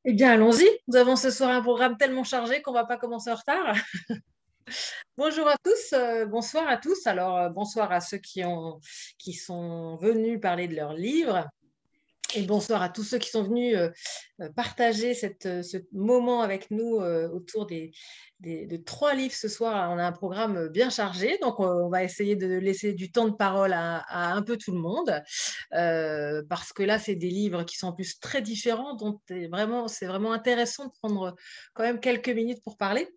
Eh bien, allons-y. Nous avons ce soir un programme tellement chargé qu'on ne va pas commencer en retard. Bonjour à tous, bonsoir à tous. Alors, bonsoir à ceux qui sont venus parler de leurs livres. Et bonsoir à tous ceux qui sont venus partager ce moment avec nous autour de 3 livres ce soir. On a un programme bien chargé, donc on va essayer de laisser du temps de parole à un peu tout le monde, parce que là, c'est des livres qui sont en plus très différents, donc c'est vraiment intéressant de prendre quand même quelques minutes pour parler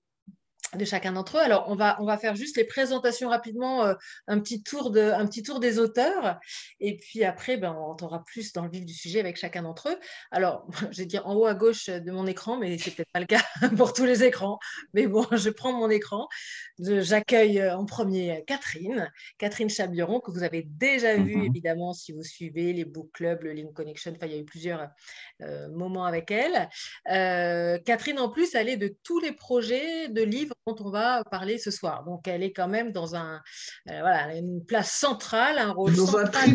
de chacun d'entre eux. Alors, on va faire juste les présentations rapidement, un petit tour des auteurs. Et puis après, on rentrera plus dans le vif du sujet avec chacun d'entre eux. Alors, je vais dire en haut à gauche de mon écran, mais c'est peut-être pas le cas pour tous les écrans. Mais bon, je prends mon écran. J'accueille en premier Catherine Chabiron, que vous avez déjà vu, évidemment, si vous suivez les book clubs, le Link Connection. Enfin, il y a eu plusieurs moments avec elle. Catherine, en plus, elle est de tous les projets de livres dont on va parler ce soir. Donc, elle est quand même voilà, elle a une place centrale, un rôle central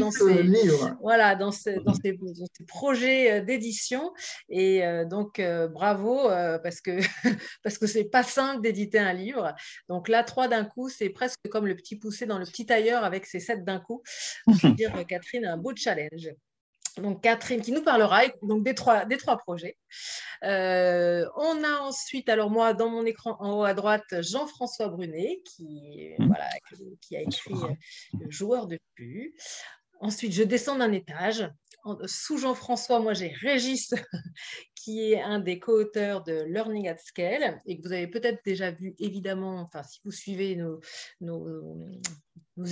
voilà, dans ces projets d'édition. Et donc, bravo, parce que parce que c'est pas simple d'éditer un livre. Donc là, 3 d'un coup, c'est presque comme le petit poussé dans le petit tailleur avec ses 7 d'un coup. On peut dire, Catherine a un beau challenge. Donc, Catherine qui nous parlera donc des trois projets. On a ensuite, alors moi, dans mon écran en haut à droite, Jean-François Brunet, qui a écrit Le joueur de pu. Ensuite, je descends d'un étage. Sous Jean-François, moi, j'ai Régis, qui est un des co-auteurs de Learning at Scale et que vous avez peut-être déjà vu, évidemment, enfin, si vous suivez nos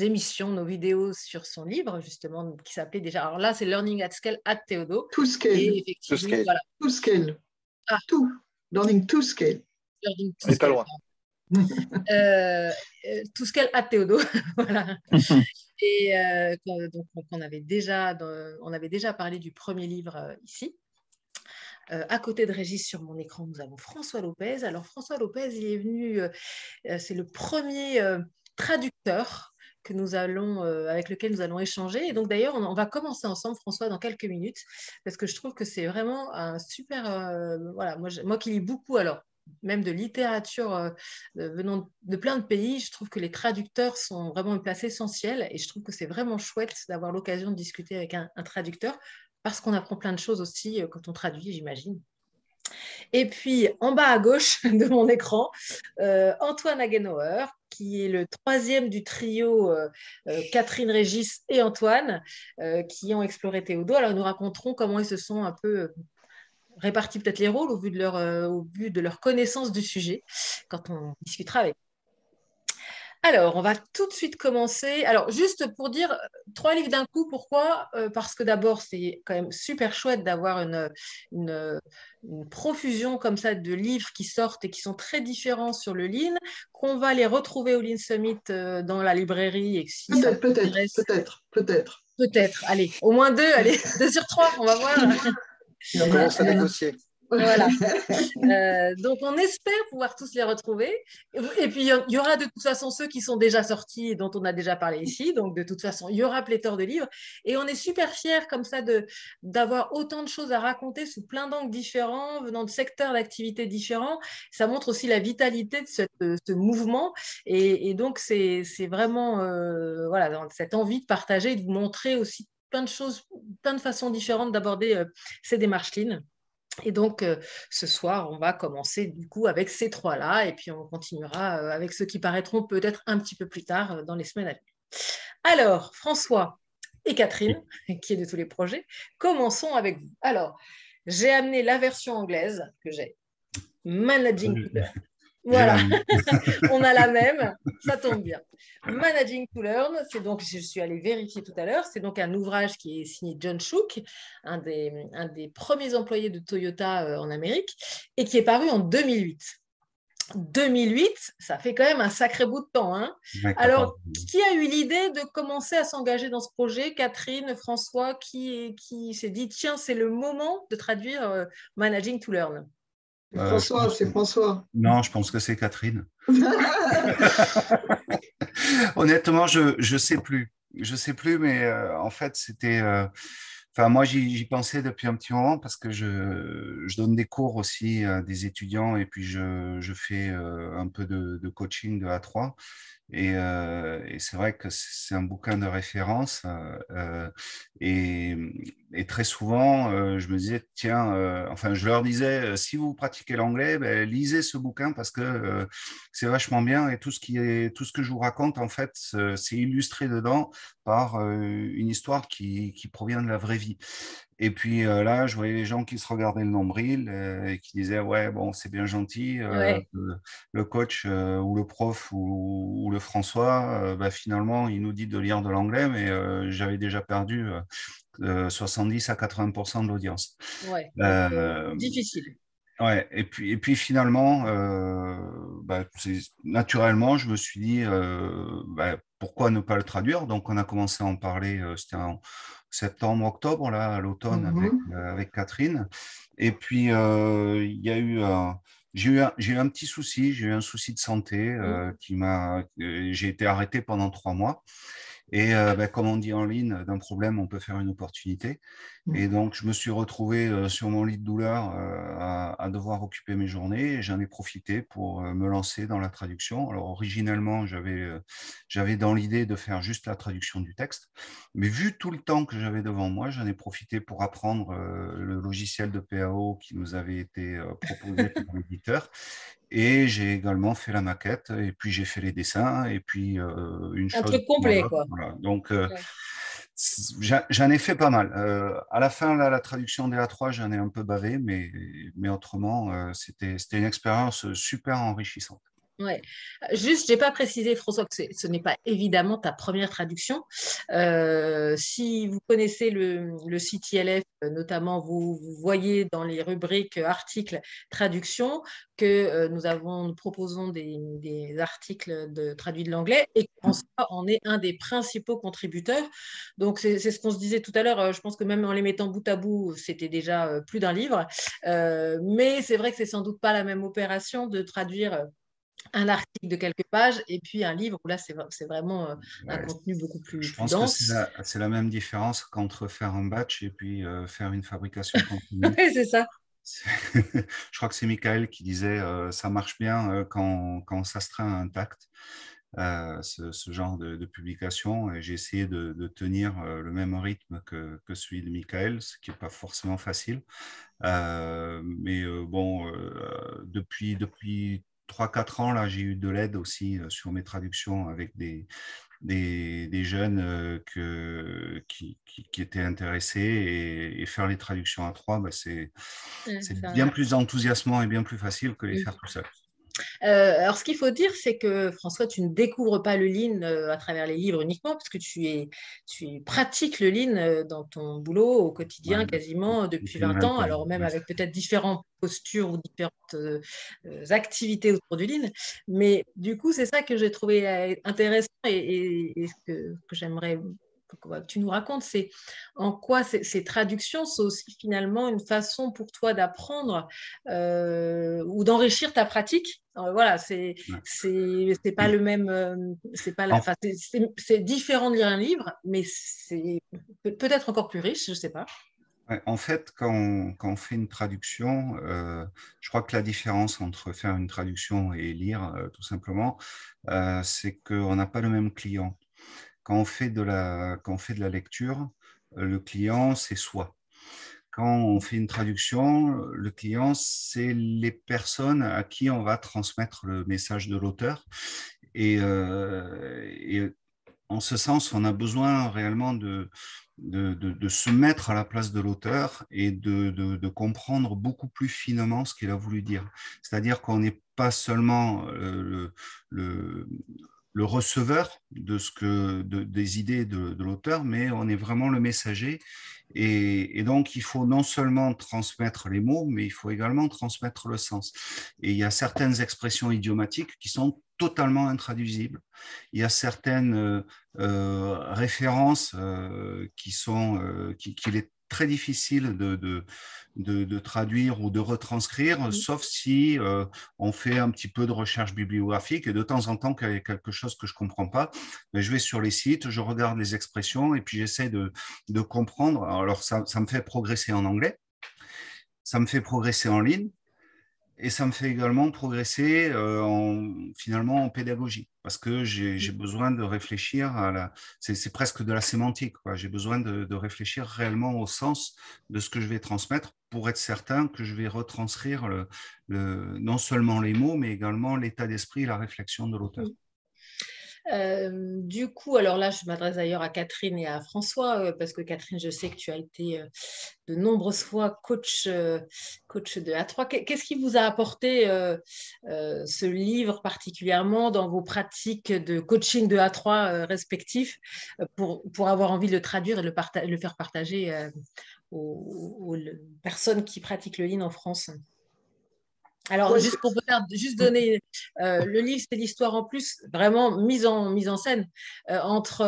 émissions, nos vidéos sur son livre, justement, qui s'appelait déjà. Alors là, c'est Learning at Scale at Théodo. To Scale. Et effectivement, voilà. To Scale. To. Learning to Scale. Learning to Scale. Pas loin. To Scale at Théodo. Voilà. Et donc, on avait déjà parlé du premier livre ici. À côté de Régis, sur mon écran, nous avons François Lopez. Alors, François Lopez, il est venu, c'est le premier traducteur avec lequel nous allons échanger. Et donc, d'ailleurs, on va commencer ensemble, François, dans quelques minutes, parce que je trouve que c'est vraiment un super... voilà, moi qui lis beaucoup, alors, même de littérature venant de plein de pays, je trouve que les traducteurs sont vraiment une place essentielle. Et je trouve que c'est vraiment chouette d'avoir l'occasion de discuter avec un traducteur, parce qu'on apprend plein de choses aussi quand on traduit, j'imagine. Et puis, en bas à gauche de mon écran, Antoine Hagenauer, qui est le 3e du trio Catherine, Régis et Antoine, qui ont exploré Théodo. Alors, nous raconterons comment ils se sont un peu répartis peut-être les rôles au vu de leur connaissance du sujet, quand on discutera avec eux. Alors, on va tout de suite commencer. Alors, juste pour dire 3 livres d'un coup, pourquoi ? Parce que d'abord, c'est quand même super chouette d'avoir une profusion comme ça de livres qui sortent et qui sont très différents sur le Lean, qu'on va les retrouver au Lean Summit dans la librairie. Et si peut-être. Allez, au moins 2, allez, 2 sur 3, on va voir. On commence à négocier. Voilà. Donc, on espère pouvoir tous les retrouver. Et puis, il y aura de toute façon ceux qui sont déjà sortis et dont on a déjà parlé ici. Donc, de toute façon, il y aura pléthore de livres. Et on est super fiers comme ça d'avoir autant de choses à raconter sous plein d'angles différents, venant de secteurs d'activité différents. Ça montre aussi la vitalité de ce mouvement. Et donc, c'est vraiment voilà, cette envie de partager et de vous montrer aussi plein de choses, plein de façons différentes d'aborder ces démarches Lean. Et donc, ce soir, on va commencer du coup avec ces 3-là et puis on continuera avec ceux qui paraîtront peut-être un petit peu plus tard dans les semaines à venir. Alors, François et Catherine, qui est de tous les projets, commençons avec vous. Alors, j'ai amené la version anglaise que j'ai, Managing to Learn. Voilà, on a la même, ça tombe bien. Managing to Learn, c'est donc, je suis allée vérifier tout à l'heure, c'est donc un ouvrage qui est signé John Shook, un des premiers employés de Toyota en Amérique, et qui est paru en 2008. 2008, ça fait quand même un sacré bout de temps. Hein. Alors, qui a eu l'idée de commencer à s'engager dans ce projet ? Catherine, François, qui s'est dit, tiens, c'est le moment de traduire Managing to Learn. François, c'est François. Non, je pense que c'est Catherine. Honnêtement, je sais plus. Je sais plus, mais en fait, c'était Enfin, moi, j'y pensais depuis un petit moment parce que je donne des cours aussi à des étudiants et puis je fais un peu de coaching de A3. Et c'est vrai que c'est un bouquin de référence. Et, et très souvent, je me disais, tiens, enfin, je leur disais, si vous pratiquez l'anglais, ben, lisez ce bouquin parce que c'est vachement bien et tout ce que je vous raconte, en fait, c'est illustré dedans par une histoire qui provient de la vraie vie. Et puis là, je voyais les gens qui se regardaient le nombril et qui disaient, ouais, bon, c'est bien gentil, Ouais, le coach ou le prof ou le François, bah, finalement, il nous dit de lire de l'anglais, mais j'avais déjà perdu 70 à 80% de l'audience. ouais. Donc, Euh, difficile. Ouais, et puis finalement, bah, naturellement, je me suis dit, bah, pourquoi ne pas le traduire? Donc, on a commencé à en parler, c'était en septembre, octobre, là, à l'automne, avec Catherine. Et puis, il y a eu, j'ai eu un petit souci, j'ai eu un souci de santé j'ai été arrêté pendant 3 mois. Et bah, comme on dit en ligne, d'un problème, on peut faire une opportunité. Et donc, je me suis retrouvé sur mon lit de douleur à devoir occuper mes journées et j'en ai profité pour me lancer dans la traduction. Alors, originellement, j'avais dans l'idée de faire juste la traduction du texte, mais vu tout le temps que j'avais devant moi, j'en ai profité pour apprendre le logiciel de PAO qui nous avait été proposé par l'éditeur. Et j'ai également fait la maquette, et puis j'ai fait les dessins, et puis une Un chose truc dans complet, l'autre. quoi. Voilà. Donc, Ouais. j'en ai fait pas mal. À la fin, là, la traduction des A3, j'en ai un peu bavé, mais autrement, c'était une expérience super enrichissante. Ouais. Juste, j'ai pas précisé, François, que ce n'est pas évidemment ta première traduction. Si vous connaissez le site ILF, notamment, vous voyez dans les rubriques articles traduction que nous proposons des articles traduits de l'anglais et que François en est un des principaux contributeurs. Donc, c'est ce qu'on se disait tout à l'heure. Je pense que même en les mettant bout à bout, c'était déjà plus d'un livre. Mais c'est vrai que c'est sans doute pas la même opération de traduire un article de quelques pages et puis un livre où là, c'est vraiment un Ouais. contenu beaucoup Je plus pense que dense. c'est la même différence qu'entre faire un batch et puis faire une fabrication continue. Oui, c'est ça. C'est- Je crois que c'est Michael qui disait ça marche bien quand ça se traîne intact, ce genre de publication. Et j'ai essayé de tenir le même rythme que celui de Michael, ce qui n'est pas forcément facile. Mais bon, depuis 3 4 ans, là, j'ai eu de l'aide aussi sur mes traductions avec des jeunes qui étaient intéressés et faire les traductions à trois, bah, Ouais, c'est ça. bien plus enthousiasmant et bien plus facile que les faire tout seul. Alors, ce qu'il faut dire, c'est que François, tu ne découvres pas le lean à travers les livres uniquement, parce que tu pratiques le lean dans ton boulot au quotidien Ouais, quasiment depuis depuis une 20 ans, vingtaine. alors même Ouais. avec peut-être différentes postures ou différentes activités autour du lean. Mais du coup, c'est ça que j'ai trouvé intéressant et ce que j'aimerais que tu nous racontes, c'est en quoi ces traductions sont aussi finalement une façon pour toi d'apprendre ou d'enrichir ta pratique. Voilà, Ouais. c'est pas le même, c'est pas En, enfin, c'est différent de lire un livre, mais c'est peut-être encore plus riche, je sais pas. ouais, en fait, quand on fait une traduction, je crois que la différence entre faire une traduction et lire, tout simplement, c'est qu'on n'a pas le même client. Quand on fait de la lecture, le client, c'est soi. Quand on fait une traduction, le client, c'est les personnes à qui on va transmettre le message de l'auteur. Et en ce sens, on a besoin réellement de se mettre à la place de l'auteur et de comprendre beaucoup plus finement ce qu'il a voulu dire. C'est-à-dire qu'on n'est pas seulement le, le receveur des idées de l'auteur, mais on est vraiment le messager. Et donc, il faut non seulement transmettre les mots, mais il faut également transmettre le sens. Et il y a certaines expressions idiomatiques qui sont totalement intraduisibles. Il y a certaines références qu'il est très difficile de traduire ou de retranscrire, sauf si on fait un petit peu de recherche bibliographique et de temps en temps, qu'il y a quelque chose que je ne comprends pas, mais je vais sur les sites, je regarde les expressions et puis j'essaie de comprendre. Alors, ça me fait progresser en anglais, ça me fait progresser en ligne et ça me fait également progresser finalement en pédagogie parce que j'ai besoin de réfléchir c'est presque de la sémantique, quoi. J'ai besoin de réfléchir réellement au sens de ce que je vais transmettre pour être certain que je vais retranscrire non seulement les mots, mais également l'état d'esprit et la réflexion de l'auteur. Du coup, alors là, je m'adresse d'ailleurs à Catherine et à François, parce que Catherine, je sais que tu as été de nombreuses fois coach de A3. Qu'est-ce qui vous a apporté ce livre particulièrement dans vos pratiques de coaching de A3 respectifs pour avoir envie de le traduire et le faire partager aux personnes qui pratiquent le Lean en France? Alors, juste pour juste donner, le livre, c'est l'histoire en plus, vraiment mise en scène, entre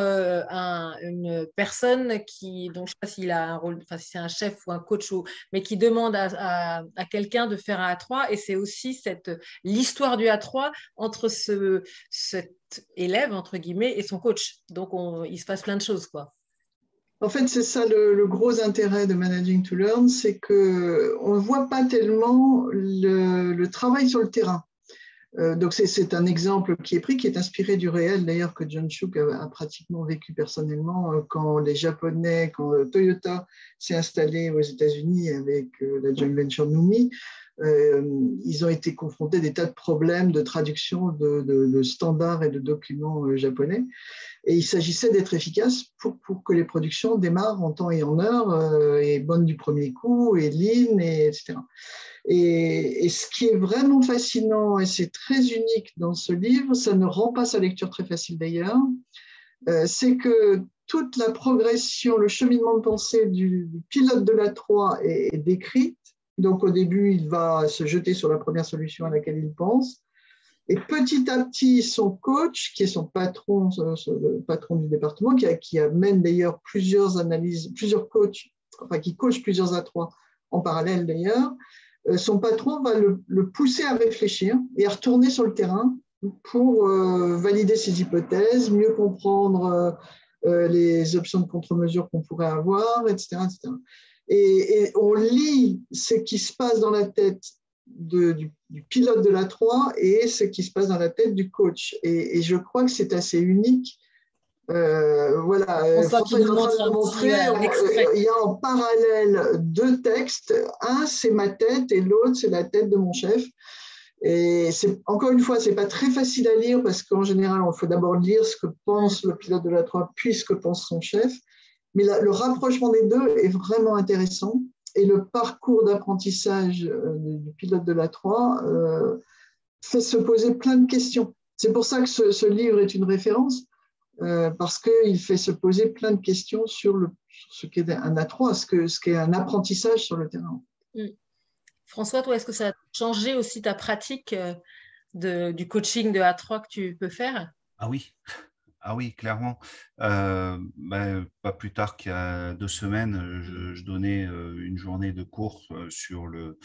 une personne dont je ne sais pas s'il a un rôle, enfin si c'est un chef ou un coach, mais qui demande à quelqu'un de faire un A3, et c'est aussi l'histoire du A3 entre cet élève, entre guillemets, et son coach. Donc, il se passe plein de choses, quoi. En fait, c'est ça le gros intérêt de Managing to Learn, c'est qu'on ne voit pas tellement le travail sur le terrain. Donc, c'est un exemple qui est pris, qui est inspiré du réel, d'ailleurs, que John Shook a pratiquement vécu personnellement quand Toyota s'est installé aux États-Unis avec la joint venture Numi. Ils ont été confrontés à des tas de problèmes de traduction de standards et de documents japonais. Et il s'agissait d'être efficace pour que les productions démarrent en temps et en heure, et bonnes du premier coup, et lean, etc. Et ce qui est vraiment fascinant, et c'est très unique dans ce livre, ça ne rend pas sa lecture très facile d'ailleurs, c'est que toute la progression, le cheminement de pensée du pilote de l'A3 est décrite. Donc au début, il va se jeter sur la première solution à laquelle il pense. Et petit à petit, son coach, qui est son patron, le patron du département, qui amène d'ailleurs plusieurs analyses, plusieurs coachs, enfin qui coach plusieurs A3 en parallèle d'ailleurs, son patron va le pousser à réfléchir et à retourner sur le terrain pour valider ses hypothèses, mieux comprendre les options de contre-mesure qu'on pourrait avoir, etc., etc. Et on lit ce qui se passe dans la tête du pilote de l'A3 et ce qui se passe dans la tête du coach. Et je crois que c'est assez unique. Voilà, François est en train de montrer, il y a en parallèle deux textes. Un, c'est ma tête et l'autre, c'est la tête de mon chef. Et encore une fois, ce n'est pas très facile à lire parce qu'en général, il faut d'abord lire ce que pense le pilote de l'A3 puis ce que pense son chef. Mais le rapprochement des deux est vraiment intéressant. Et le parcours d'apprentissage du pilote de l'A3 fait se poser plein de questions. C'est pour ça que ce livre est une référence, parce qu'il fait se poser plein de questions sur ce qu'est un A3, ce qu'est un apprentissage sur le terrain. François, toi, est-ce que ça a changé aussi ta pratique du coaching de A3 que tu peux faire? Ah oui. Ah oui, clairement. Pas plus tard qu'il y a 2 semaines, je donnais une journée de cours sur le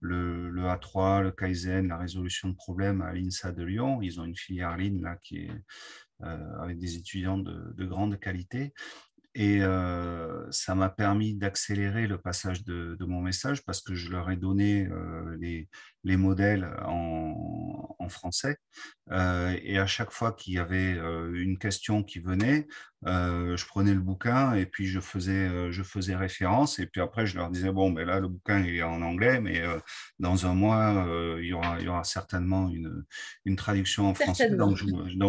A3, le Kaizen, la résolution de problèmes à l'INSA de Lyon. Ils ont une filière Lean là, qui est avec des étudiants de grande qualité. Et ça m'a permis d'accélérer le passage de mon message parce que je leur ai donné les modèles en français. Et à chaque fois qu'il y avait une question qui venait, je prenais le bouquin et puis je faisais référence. Et puis après, je leur disais, bon, ben là, le bouquin il est en anglais, mais dans un mois, il y aura certainement une traduction en français. Donc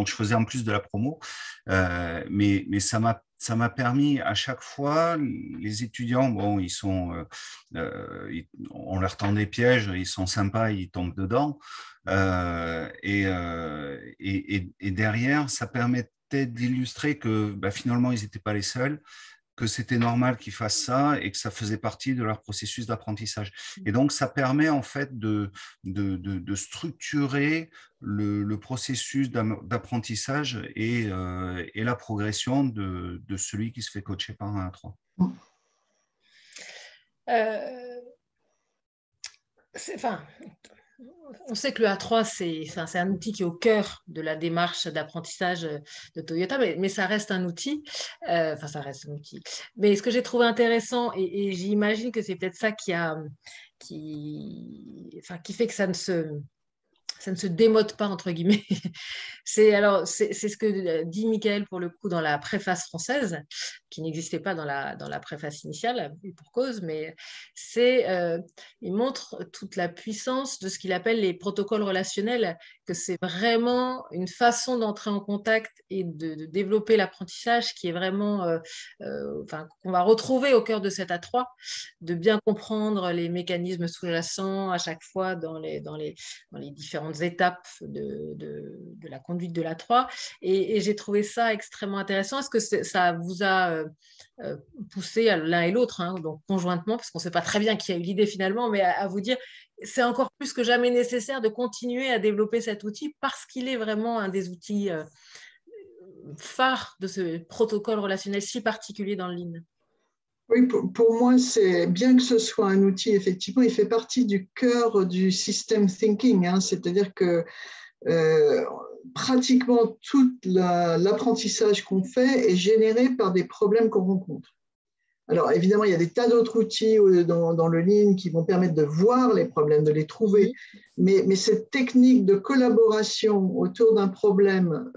je faisais en plus de la promo. Mais ça m'a permis à chaque fois, les étudiants, bon, on leur tend des pièges, ils sont sympas, ils tombent dedans. Et derrière, ça permettait d'illustrer que finalement, ils n'étaient pas les seuls, que c'était normal qu'ils fassent ça et que ça faisait partie de leur processus d'apprentissage. Et donc, ça permet en fait de structurer le processus d'apprentissage et la progression de celui qui se fait coacher par un A3. Enfin, on sait que le A3, c'est un outil qui est au cœur de la démarche d'apprentissage de Toyota, mais ça reste un outil. Enfin, ça reste un outil. Mais ce que j'ai trouvé intéressant, et j'imagine que c'est peut-être ça qui fait que ça ne se démode pas, entre guillemets. C'est ce que dit Michael pour le coup dans la préface française, qui n'existait pas dans la préface initiale, et pour cause, mais il montre toute la puissance de ce qu'il appelle les protocoles relationnels, que c'est vraiment une façon d'entrer en contact et de développer l'apprentissage qui est vraiment, qu'on va retrouver au cœur de cet A3, de bien comprendre les mécanismes sous-jacents à chaque fois dans les différentes étapes de la conduite de l'A3. Et j'ai trouvé ça extrêmement intéressant. Est-ce que ça vous a poussé l'un et l'autre, hein, donc conjointement, parce qu'on ne sait pas très bien qui a eu l'idée finalement, mais à vous dire, c'est encore plus que jamais nécessaire de continuer à développer cet outil parce qu'il est vraiment un des outils phares de ce protocole relationnel si particulier dans le Lean. Oui, pour moi, c'est bien que ce soit un outil, effectivement, il fait partie du cœur du system thinking, hein, c'est-à-dire que pratiquement tout l'apprentissage qu'on fait est généré par des problèmes qu'on rencontre. Alors, évidemment, il y a des tas d'autres outils dans le Lean qui vont permettre de voir les problèmes, de les trouver. Mais cette technique de collaboration autour d'un problème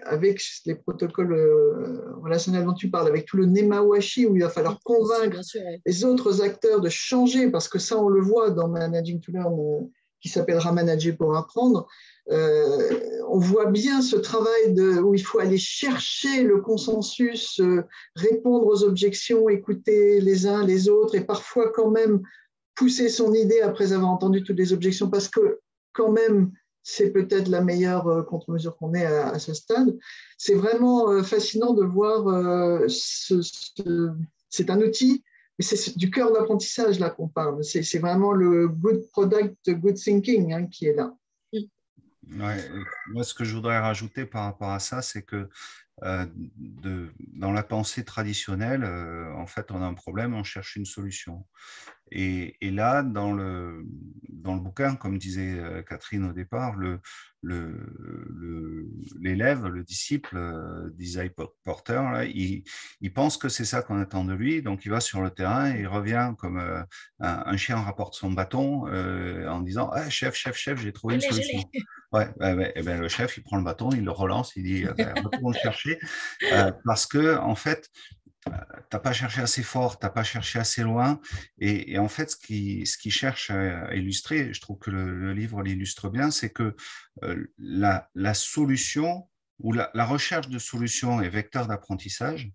avec les protocoles relationnels dont tu parles, avec tout le nemawashi, où il va falloir convaincre les autres acteurs de changer, parce que ça, on le voit dans Managing to Learn, qui s'appellera Manager pour apprendre. On voit bien ce travail où il faut aller chercher le consensus, répondre aux objections, écouter les uns les autres et parfois quand même pousser son idée après avoir entendu toutes les objections parce que quand même c'est peut-être la meilleure contre-mesure qu'on ait à ce stade. C'est vraiment fascinant de voir, c'est un outil, mais c'est du cœur d'apprentissage là qu'on parle. C'est vraiment le good product, good thinking hein, qui est là. Ouais, moi, ce que je voudrais rajouter par rapport à ça, c'est que dans la pensée traditionnelle, en fait, on a un problème, on cherche une solution. Et là, dans le bouquin, comme disait Catherine au départ, l'élève, le disciple d'Isaiah Porter, là, il pense que c'est ça qu'on attend de lui, donc il va sur le terrain et il revient comme un chien rapporte son bâton en disant ah, chef, j'ai trouvé une solution. Ouais, et ben, le chef, il prend le bâton, il le relance, il dit retourne le chercher, parce que en fait, t'as pas cherché assez fort, t'as pas cherché assez loin, et en fait, ce qui cherche à illustrer, je trouve que le livre l'illustre bien, c'est que la solution ou la recherche de solution est vecteur d'apprentissage,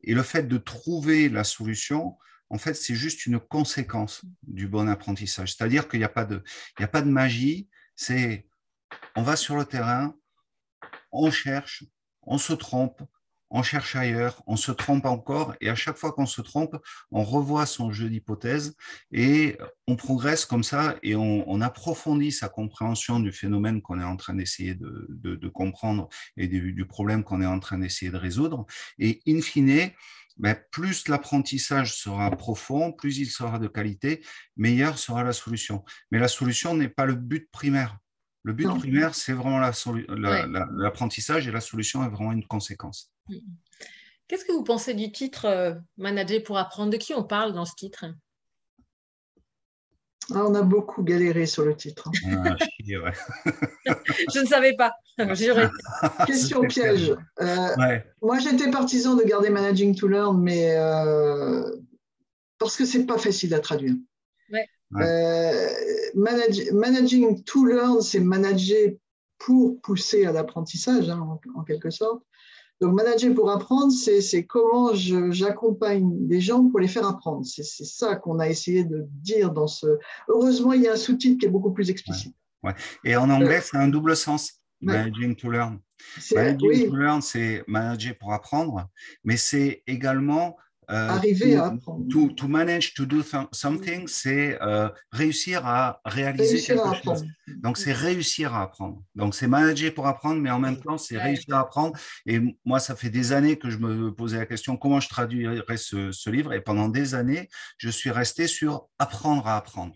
et le fait de trouver la solution, en fait, c'est juste une conséquence du bon apprentissage. C'est-à-dire qu'il n'y a pas de magie, c'est on va sur le terrain, on cherche, on se trompe, on cherche ailleurs, on se trompe encore, et à chaque fois qu'on se trompe, on revoit son jeu d'hypothèses et on progresse comme ça et on approfondit sa compréhension du phénomène qu'on est en train d'essayer de comprendre et du problème qu'on est en train d'essayer de résoudre. Et in fine, ben, plus l'apprentissage sera profond, plus il sera de qualité, meilleure sera la solution. Mais la solution n'est pas le but primaire. Le but primaire, c'est vraiment l'apprentissage et la solution est vraiment une conséquence. Qu'est-ce que vous pensez du titre Manager pour apprendre? De qui on parle dans ce titre? On a beaucoup galéré sur le titre. Ah, chier, ouais. Je ne savais pas. Question piège. Moi, j'étais partisan de garder Managing to Learn, mais parce que c'est pas facile à traduire. Managing to Learn, c'est manager pour pousser à l'apprentissage, hein, en quelque sorte. Donc, manager pour apprendre, c'est comment j'accompagne des gens pour les faire apprendre. C'est ça qu'on a essayé de dire dans ce… Heureusement, il y a un sous-titre qui est beaucoup plus explicite. Ouais. Et en anglais, c'est un double sens, managing to learn. Managing to learn, c'est manager pour apprendre, mais c'est également Arriver à apprendre. To manage to do something, c'est réussir à réaliser quelque chose. Donc, c'est réussir à apprendre. Donc, c'est manager pour apprendre, mais en même temps, c'est réussir à apprendre. Et moi, ça fait des années que je me posais la question, comment je traduirais ce livre? Et pendant des années, je suis resté sur apprendre à apprendre.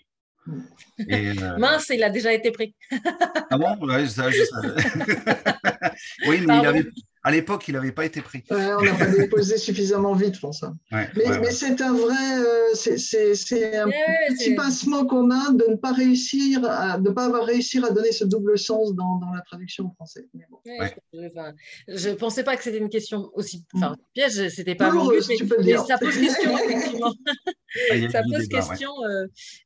Et mince, il a déjà été pris. Ah bon? Ouais, ça, je savais. Oui, mais à l'époque, il n'avait pas été pris. Ouais, on n'a pas déposé suffisamment vite, François. Mais c'est un vrai, c'est un petit pincement qu'on a de ne pas réussir, de ne pas avoir réussi à donner ce double sens dans la traduction française. Bon. Je ne pensais pas que c'était une question aussi piège, c'était pas non, mais ça pose question, effectivement. Ça pose question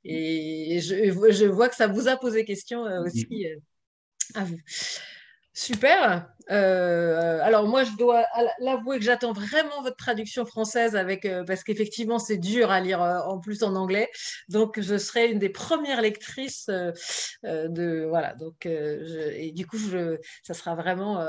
et je vois que ça vous a posé question aussi à vous. Super. Alors moi, je dois l'avouer que j'attends vraiment votre traduction française parce qu'effectivement, c'est dur à lire en plus en anglais. Donc, je serai une des premières lectrices voilà. Donc, et du coup, ça sera vraiment.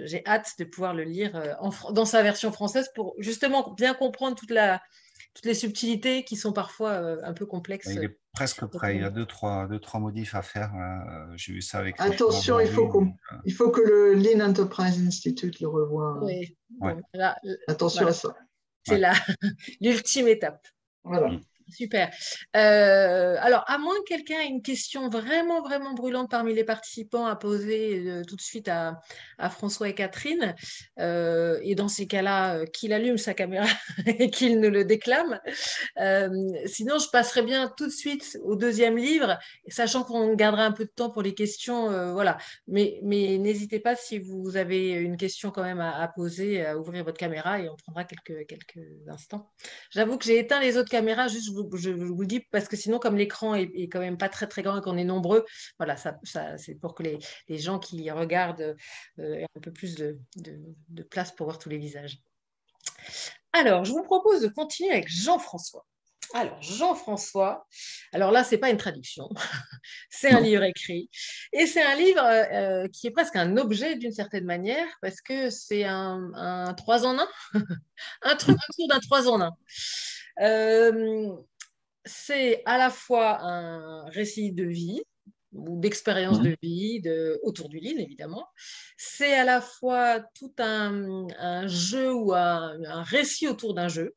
J'ai hâte de pouvoir le lire dans sa version française pour justement bien comprendre toutes les subtilités qui sont parfois un peu complexes. Il est presque prêt. Il y a deux, trois modifs à faire. J'ai vu ça avec. Attention, il faut que le Lean Enterprise Institute le revoie. Oui. Bon, attention à ça. C'est l'ultime étape. Voilà. Super. Alors, à moins que quelqu'un ait une question vraiment, vraiment brûlante parmi les participants à poser tout de suite à François et Catherine, et dans ces cas-là, qu'il allume sa caméra et qu'il nous le déclame. Sinon, je passerai bien tout de suite au deuxième livre, sachant qu'on gardera un peu de temps pour les questions. Voilà. Mais n'hésitez pas, si vous avez une question quand même à poser, à ouvrir votre caméra et on prendra quelques instants. J'avoue que j'ai éteint les autres caméras, juste je vous le dis, parce que sinon, comme l'écran est quand même pas très très grand et qu'on est nombreux, voilà, c'est pour que les gens qui regardent aient un peu plus de place pour voir tous les visages. Alors, je vous propose de continuer avec Jean-François. Alors, Jean-François, alors là, ce n'est pas une traduction, c'est un livre écrit. Et c'est un livre qui est presque un objet d'une certaine manière, parce que c'est un 3 en 1, un truc autour d'un 3 en 1. C'est à la fois un récit de vie, ou d'expérience de vie autour du Lean, évidemment. C'est à la fois tout un jeu ou un récit autour d'un jeu.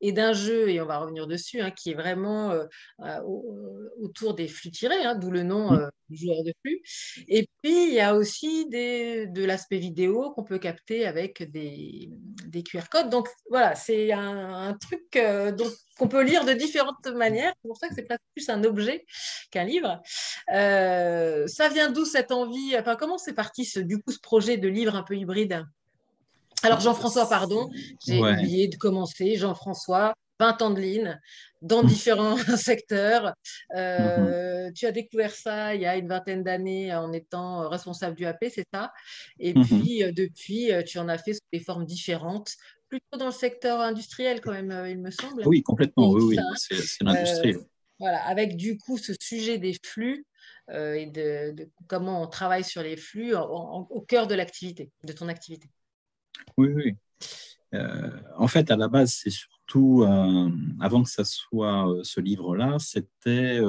Et d'un jeu, et on va revenir dessus, qui est vraiment autour des flux tirés, d'où le nom joueur de flux. Et puis, il y a aussi de l'aspect vidéo qu'on peut capter avec des QR codes. Donc, voilà, c'est un truc qu'on peut lire de différentes manières. C'est pour ça que c'est presque plus un objet qu'un livre. Ça vient d'où cette envie? Enfin, comment c'est parti, ce projet de livre un peu hybride? Alors, Jean-François, pardon, j'ai oublié de commencer. Jean-François, 20 ans de Lean, dans différents secteurs. Tu as découvert ça il y a une vingtaine d'années en étant responsable du AP, c'est ça? Et puis, depuis, tu en as fait sous des formes différentes, plutôt dans le secteur industriel quand même, il me semble. Oui, complètement, oui, c'est l'industrie. Voilà, avec du coup ce sujet des flux et de comment on travaille sur les flux au cœur de l'activité, de ton activité. Oui. En fait, à la base, c'est surtout, avant que ça soit ce livre-là, c'était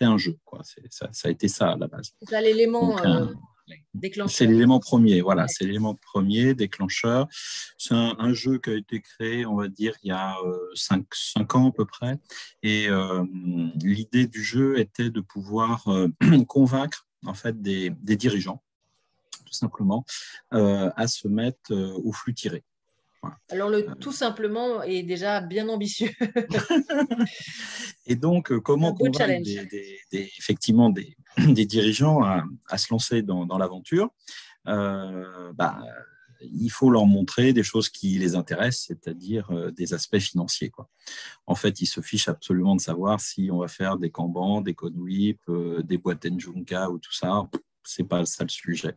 un jeu, quoi. Ça a été ça à la base. C'est l'élément déclencheur. C'est l'élément premier, voilà, c'est l'élément premier, déclencheur. C'est un jeu qui a été créé, on va dire, il y a 5 ans à peu près. Et l'idée du jeu était de pouvoir convaincre, en fait, des dirigeants, tout simplement, à se mettre au flux tiré. Voilà. Alors, tout simplement est déjà bien ambitieux. Et donc, comment convaincre effectivement des dirigeants à se lancer dans l'aventure? Il faut leur montrer des choses qui les intéressent, c'est-à-dire des aspects financiers, quoi. En fait, ils se fichent absolument de savoir si on va faire des Kanban, des Conwip, des boîtes Njunga ou tout ça. C'est pas ça le sujet.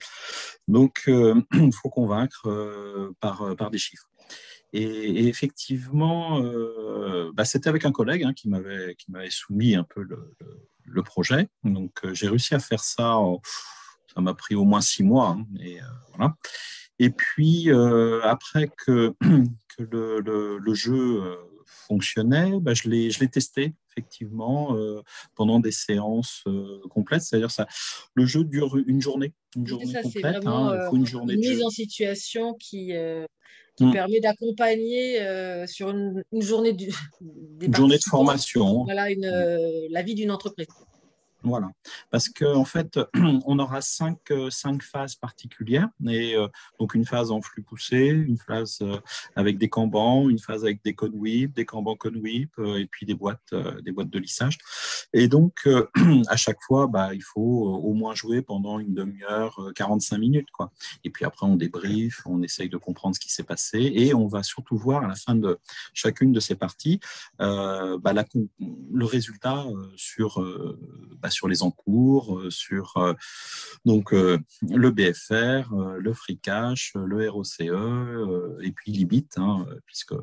Donc, il faut convaincre par des chiffres. Et effectivement, c'était avec un collègue qui m'avait soumis un peu le projet. Donc, j'ai réussi à faire ça. Ça ça m'a pris au moins 6 mois. Hein, voilà. Et puis, après que le jeu fonctionnait, bah, je l'ai testé effectivement pendant des séances complètes. C'est-à-dire le jeu dure une journée Ça, c'est complète. vraiment Hein, il faut une journée une de mise jeu. en situation qui permet d'accompagner sur une journée des Une journée de participants, formation. voilà, la vie d'une entreprise. Voilà, parce qu'en fait, on aura cinq phases particulières, et donc une phase en flux poussé, une phase avec des Kanban, une phase avec des Conweep, des Kanban Conweep, et puis des boîtes de lissage. Et donc, à chaque fois, bah, il faut au moins jouer pendant une demi-heure, 45 minutes, quoi. Et puis après, on débrief, on essaye de comprendre ce qui s'est passé, et on va surtout voir à la fin de chacune de ces parties bah, le résultat sur les encours, sur le BFR, le free cash, le ROCE, et puis l'IBIT, hein, puisque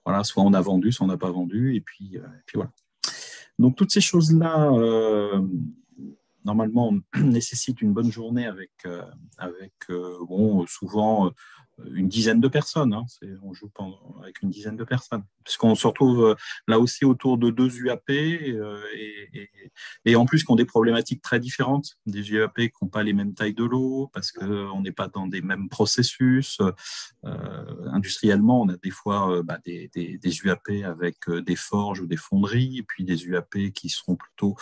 voilà, soit on a vendu, soit on n'a pas vendu, et puis voilà. Donc toutes ces choses-là, normalement, nécessitent une bonne journée avec souvent une dizaine de personnes. Hein. On joue avec une dizaine de personnes. Puisqu'on se retrouve là aussi autour de 2 UAP et en plus qui ont des problématiques très différentes. Des UAP qui n'ont pas les mêmes tailles de lot parce qu'on n'est pas dans des mêmes processus. Industriellement, on a des fois des UAP avec des forges ou des fonderies, et puis des UAP qui seront plutôt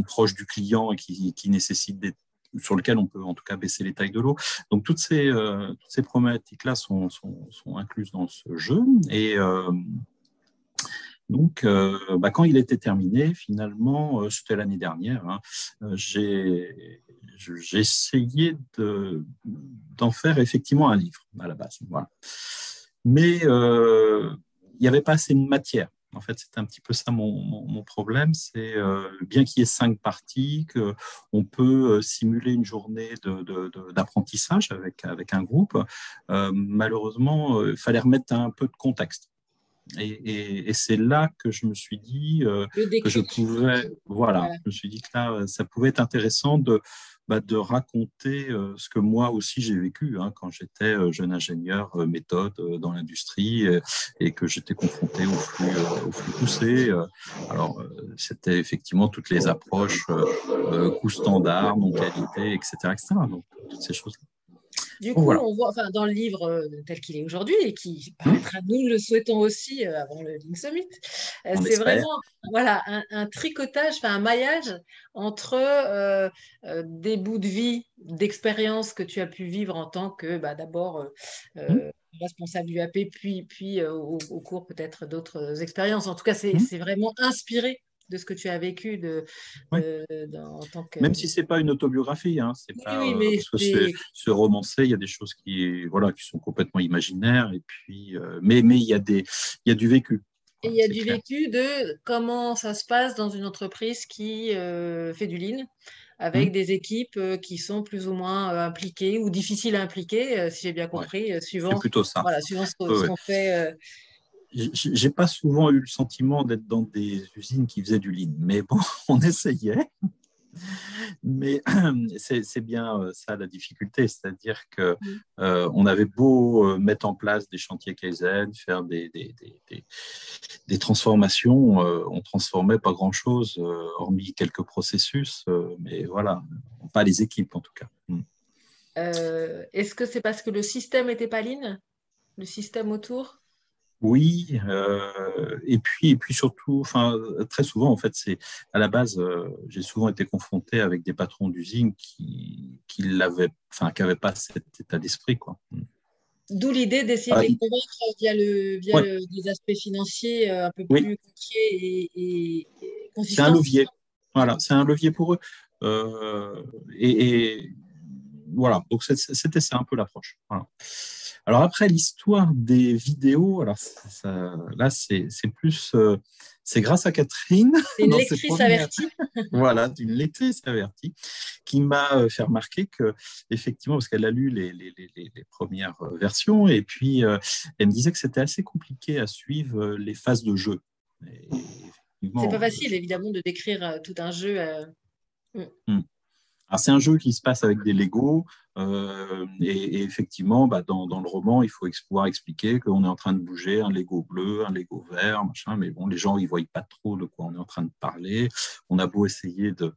proches du client et qui nécessitent sur lequel on peut en tout cas baisser les tailles de l'eau. Donc toutes ces problématiques-là sont incluses dans ce jeu. Et donc, quand il était terminé, finalement, c'était l'année dernière, hein, j'ai essayé d'en faire effectivement un livre à la base. Voilà. Mais il n'y avait pas assez de matière. En fait, c'était un petit peu ça mon problème, c'est bien qu'il y ait 5 parties, qu'on peut simuler une journée d'apprentissage avec un groupe. Malheureusement, il fallait remettre un peu de contexte. Et c'est là que je me suis dit que je pouvais, voilà, je me suis dit que là, ça pouvait être intéressant de raconter ce que moi aussi j'ai vécu hein, quand j'étais jeune ingénieur méthode dans l'industrie et que j'étais confronté au flux poussé. Alors, c'était effectivement toutes les approches coût standard, non qualité, etc. Donc, toutes ces choses-là. Du coup, voilà. On voit dans le livre tel qu'il est aujourd'hui et qui paraîtra, nous le souhaitons aussi avant le Lean Summit, c'est vraiment voilà, un tricotage, un maillage entre des bouts de vie, d'expérience que tu as pu vivre en tant que d'abord responsable UAP, puis au cours peut-être d'autres expériences. En tout cas, c'est vraiment inspiré de ce que tu as vécu en tant que… Même si ce n'est pas une autobiographie, hein, mais parce que ce romancé, il y a des choses qui sont complètement imaginaires, et puis, mais il y a du vécu. Et il y a du vécu de comment ça se passe dans une entreprise qui fait du lean, avec des équipes qui sont plus ou moins impliquées ou difficiles à impliquer, si j'ai bien compris, suivant, c'est plutôt ça. Voilà, suivant ce qu'on fait. J'ai pas souvent eu le sentiment d'être dans des usines qui faisaient du lean, mais bon, on essayait. Mais c'est bien ça la difficulté, c'est-à-dire que on avait beau mettre en place des chantiers Kaizen, faire des transformations, on transformait pas grand-chose, hormis quelques processus, mais voilà, pas les équipes en tout cas. Est-ce que c'est parce que le système n'était pas lean, le système autour? Oui, et puis surtout, très souvent, en fait, c'est à la base, j'ai souvent été confronté avec des patrons d'usine qui n'avaient pas cet état d'esprit, quoi. D'où l'idée d'essayer de les convaincre via des aspects financiers un peu plus concrets et consistants. C'est un levier, voilà, c'est un levier pour eux. Et voilà, donc c'était ça un peu l'approche. Voilà. Alors après, l'histoire des vidéos, alors là, c'est plus… c'est grâce à Catherine. C'est une lectrice avertie. Voilà, une lectrice avertie qui m'a fait remarquer que, effectivement, parce qu'elle a lu les premières versions, et puis elle me disait que c'était assez compliqué à suivre les phases de jeu. C'est pas facile, évidemment, de décrire tout un jeu. Alors, c'est un jeu qui se passe avec des Lego et effectivement, dans le roman, il faut pouvoir expliquer qu'on est en train de bouger un Lego bleu, un Lego vert, machin, mais bon, les gens, ils ne voient pas trop de quoi on est en train de parler. On a beau essayer de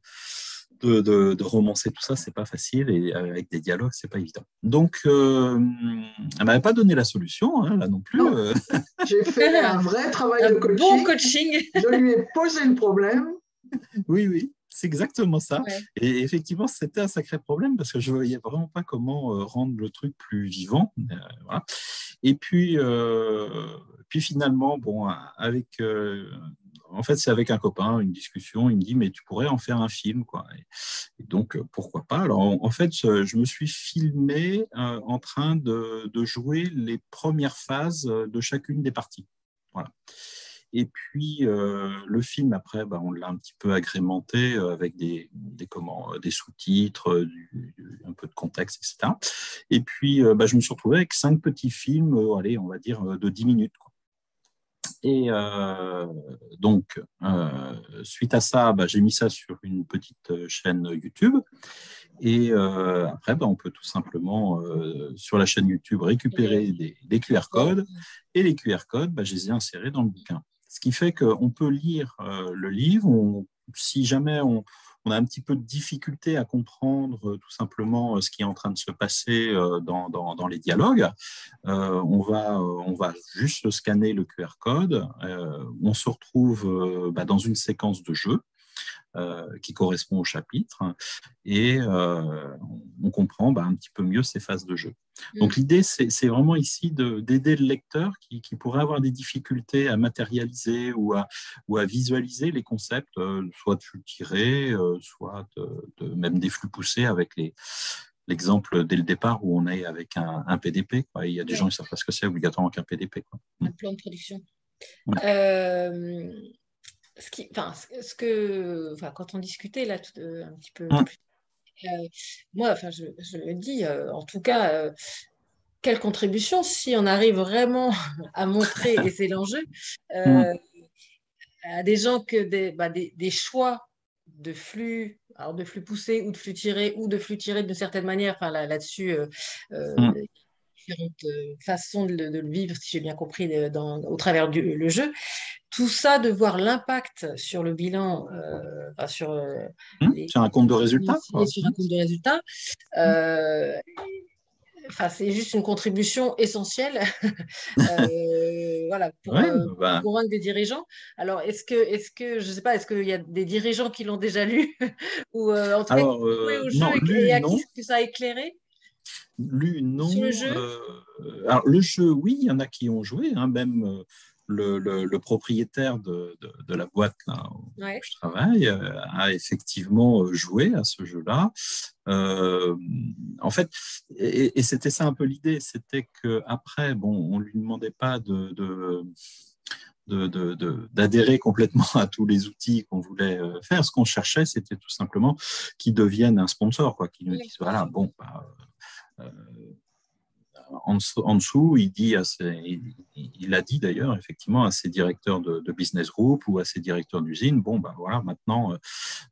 romancer tout ça, c'est pas facile et avec des dialogues, c'est pas évident. Donc, elle m'avait pas donné la solution, hein, là non plus. Non. J'ai fait un vrai travail de coaching. Bon coaching. Je lui ai posé le problème. Oui, c'est exactement ça. Ouais. Et effectivement, c'était un sacré problème parce que je voyais vraiment pas comment rendre le truc plus vivant. Voilà. Et puis finalement, bon, en fait, c'est avec un copain, une discussion, il me dit, mais tu pourrais en faire un film, quoi. Et donc, pourquoi pas? Alors, en fait, je me suis filmé en train de jouer les premières phases de chacune des parties. Voilà. Et puis, le film, après, on l'a un petit peu agrémenté avec des sous-titres, un peu de contexte, etc. Et puis, je me suis retrouvé avec 5 petits films, allez, on va dire, de 10 minutes, quoi. Et donc, suite à ça, j'ai mis ça sur une petite chaîne YouTube. Et après, on peut tout simplement, sur la chaîne YouTube, récupérer des QR codes. Et les QR codes, je les ai insérés dans le bouquin. Ce qui fait qu'on peut lire le livre. Si jamais on a un petit peu de difficulté à comprendre tout simplement ce qui est en train de se passer dans les dialogues, on va juste scanner le QR code. On se retrouve dans une séquence de jeu qui correspond au chapitre et on comprend un petit peu mieux ces phases de jeu. Donc l'idée, c'est vraiment ici d'aider le lecteur qui pourrait avoir des difficultés à matérialiser ou à visualiser les concepts, soit de flux tirés, soit même des flux poussés avec l'exemple dès le départ où on est avec un PDP. Quoi. Il y a des gens qui ne savent pas ce que c'est obligatoirement qu'un PDP. Quoi. Un plan de production. Ouais. Quand on discutait là un petit peu moi, je me dis, en tout cas, quelle contribution si on arrive vraiment à montrer, et c'est l'enjeu, à des gens que des choix de flux, alors de flux poussés ou de flux tirés ou de flux tirés d'une certaine manière, là-dessus, différentes façons de le vivre, si j'ai bien compris, au travers le jeu. Tout ça, de voir l'impact sur le bilan, sur sur un compte de résultats. Sur un compte de résultats. C'est juste une contribution essentielle pour convaincre des dirigeants. Alors, est-ce que je ne sais pas, est-ce qu'il y a des dirigeants qui l'ont déjà lu ou en tout cas joué au jeu et à qui ça a éclairé? Lu, non. Sur le jeu alors, le jeu, oui, il y en a qui ont joué, même le propriétaire de la boîte là, où je travaille a effectivement joué à ce jeu-là. En fait, et c'était ça un peu l'idée, c'était qu'après, on ne lui demandait pas d'adhérer complètement à tous les outils qu'on voulait faire. Ce qu'on cherchait, c'était tout simplement qu'il devienne un sponsor, quoi, qu'il nous dise, voilà, en dessous, il a dit d'ailleurs effectivement à ses directeurs de business group ou à ses directeurs d'usine, voilà, maintenant,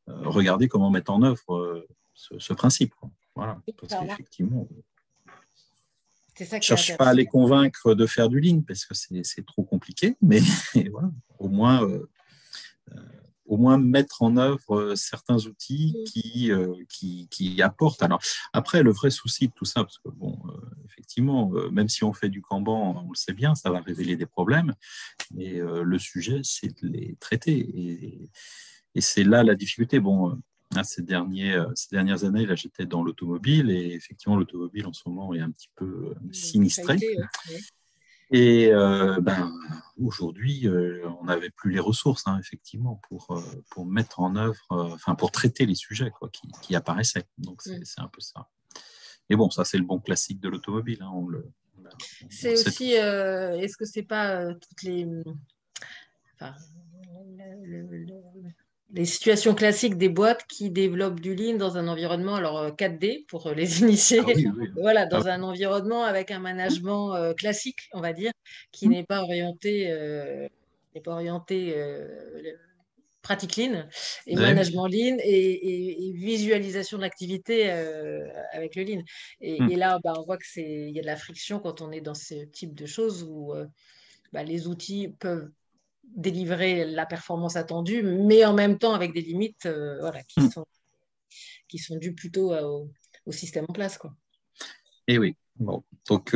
regardez comment mettre en œuvre ce principe. Quoi. Voilà, parce qu'effectivement, je ne cherche pas à les convaincre de faire du lean parce que c'est trop compliqué, mais voilà, au moins mettre en œuvre certains outils qui apportent. Alors, après, le vrai souci de tout ça, parce que, effectivement, même si on fait du Kanban, on le sait bien, ça va révéler des problèmes, mais le sujet, c'est de les traiter. Et c'est là la difficulté. Ces dernières années, là, j'étais dans l'automobile, et effectivement, l'automobile, en ce moment, est un petit peu sinistrée. Et aujourd'hui, on n'avait plus les ressources, effectivement, pour mettre en œuvre, pour traiter les sujets qui apparaissaient. Donc, c'est un peu ça. Et ça, c'est le bon classique de l'automobile. C'est aussi, est-ce que c'est pas toutes les situations classiques des boîtes qui développent du lean dans un environnement, alors 4D pour les initiés, dans un environnement avec un management classique, on va dire, qui n'est pas orienté pratique Lean et Ouais. management Lean et visualisation de l'activité avec le Lean. Et là, on voit qu'il y a de la friction quand on est dans ce type de choses où les outils peuvent délivrer la performance attendue, mais en même temps avec des limites qui sont dues plutôt au système en place, quoi. Et oui. Bon. Donc,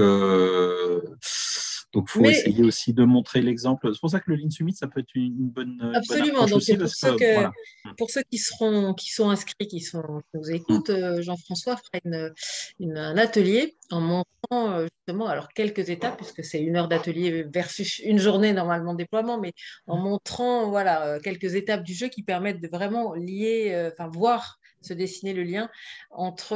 faut Mais essayer aussi de montrer l'exemple. C'est pour ça que le Lean Summit, ça peut être une bonne absolument. approche Donc, aussi, parce que voilà. pour ceux qui sont inscrits, qui nous écoutent, Jean-François fera un atelier en montrant justement, alors quelques étapes, puisque c'est 1 heure d'atelier versus une journée normalement de déploiement, mais en montrant quelques étapes du jeu qui permettent de vraiment lier, voir se dessiner le lien entre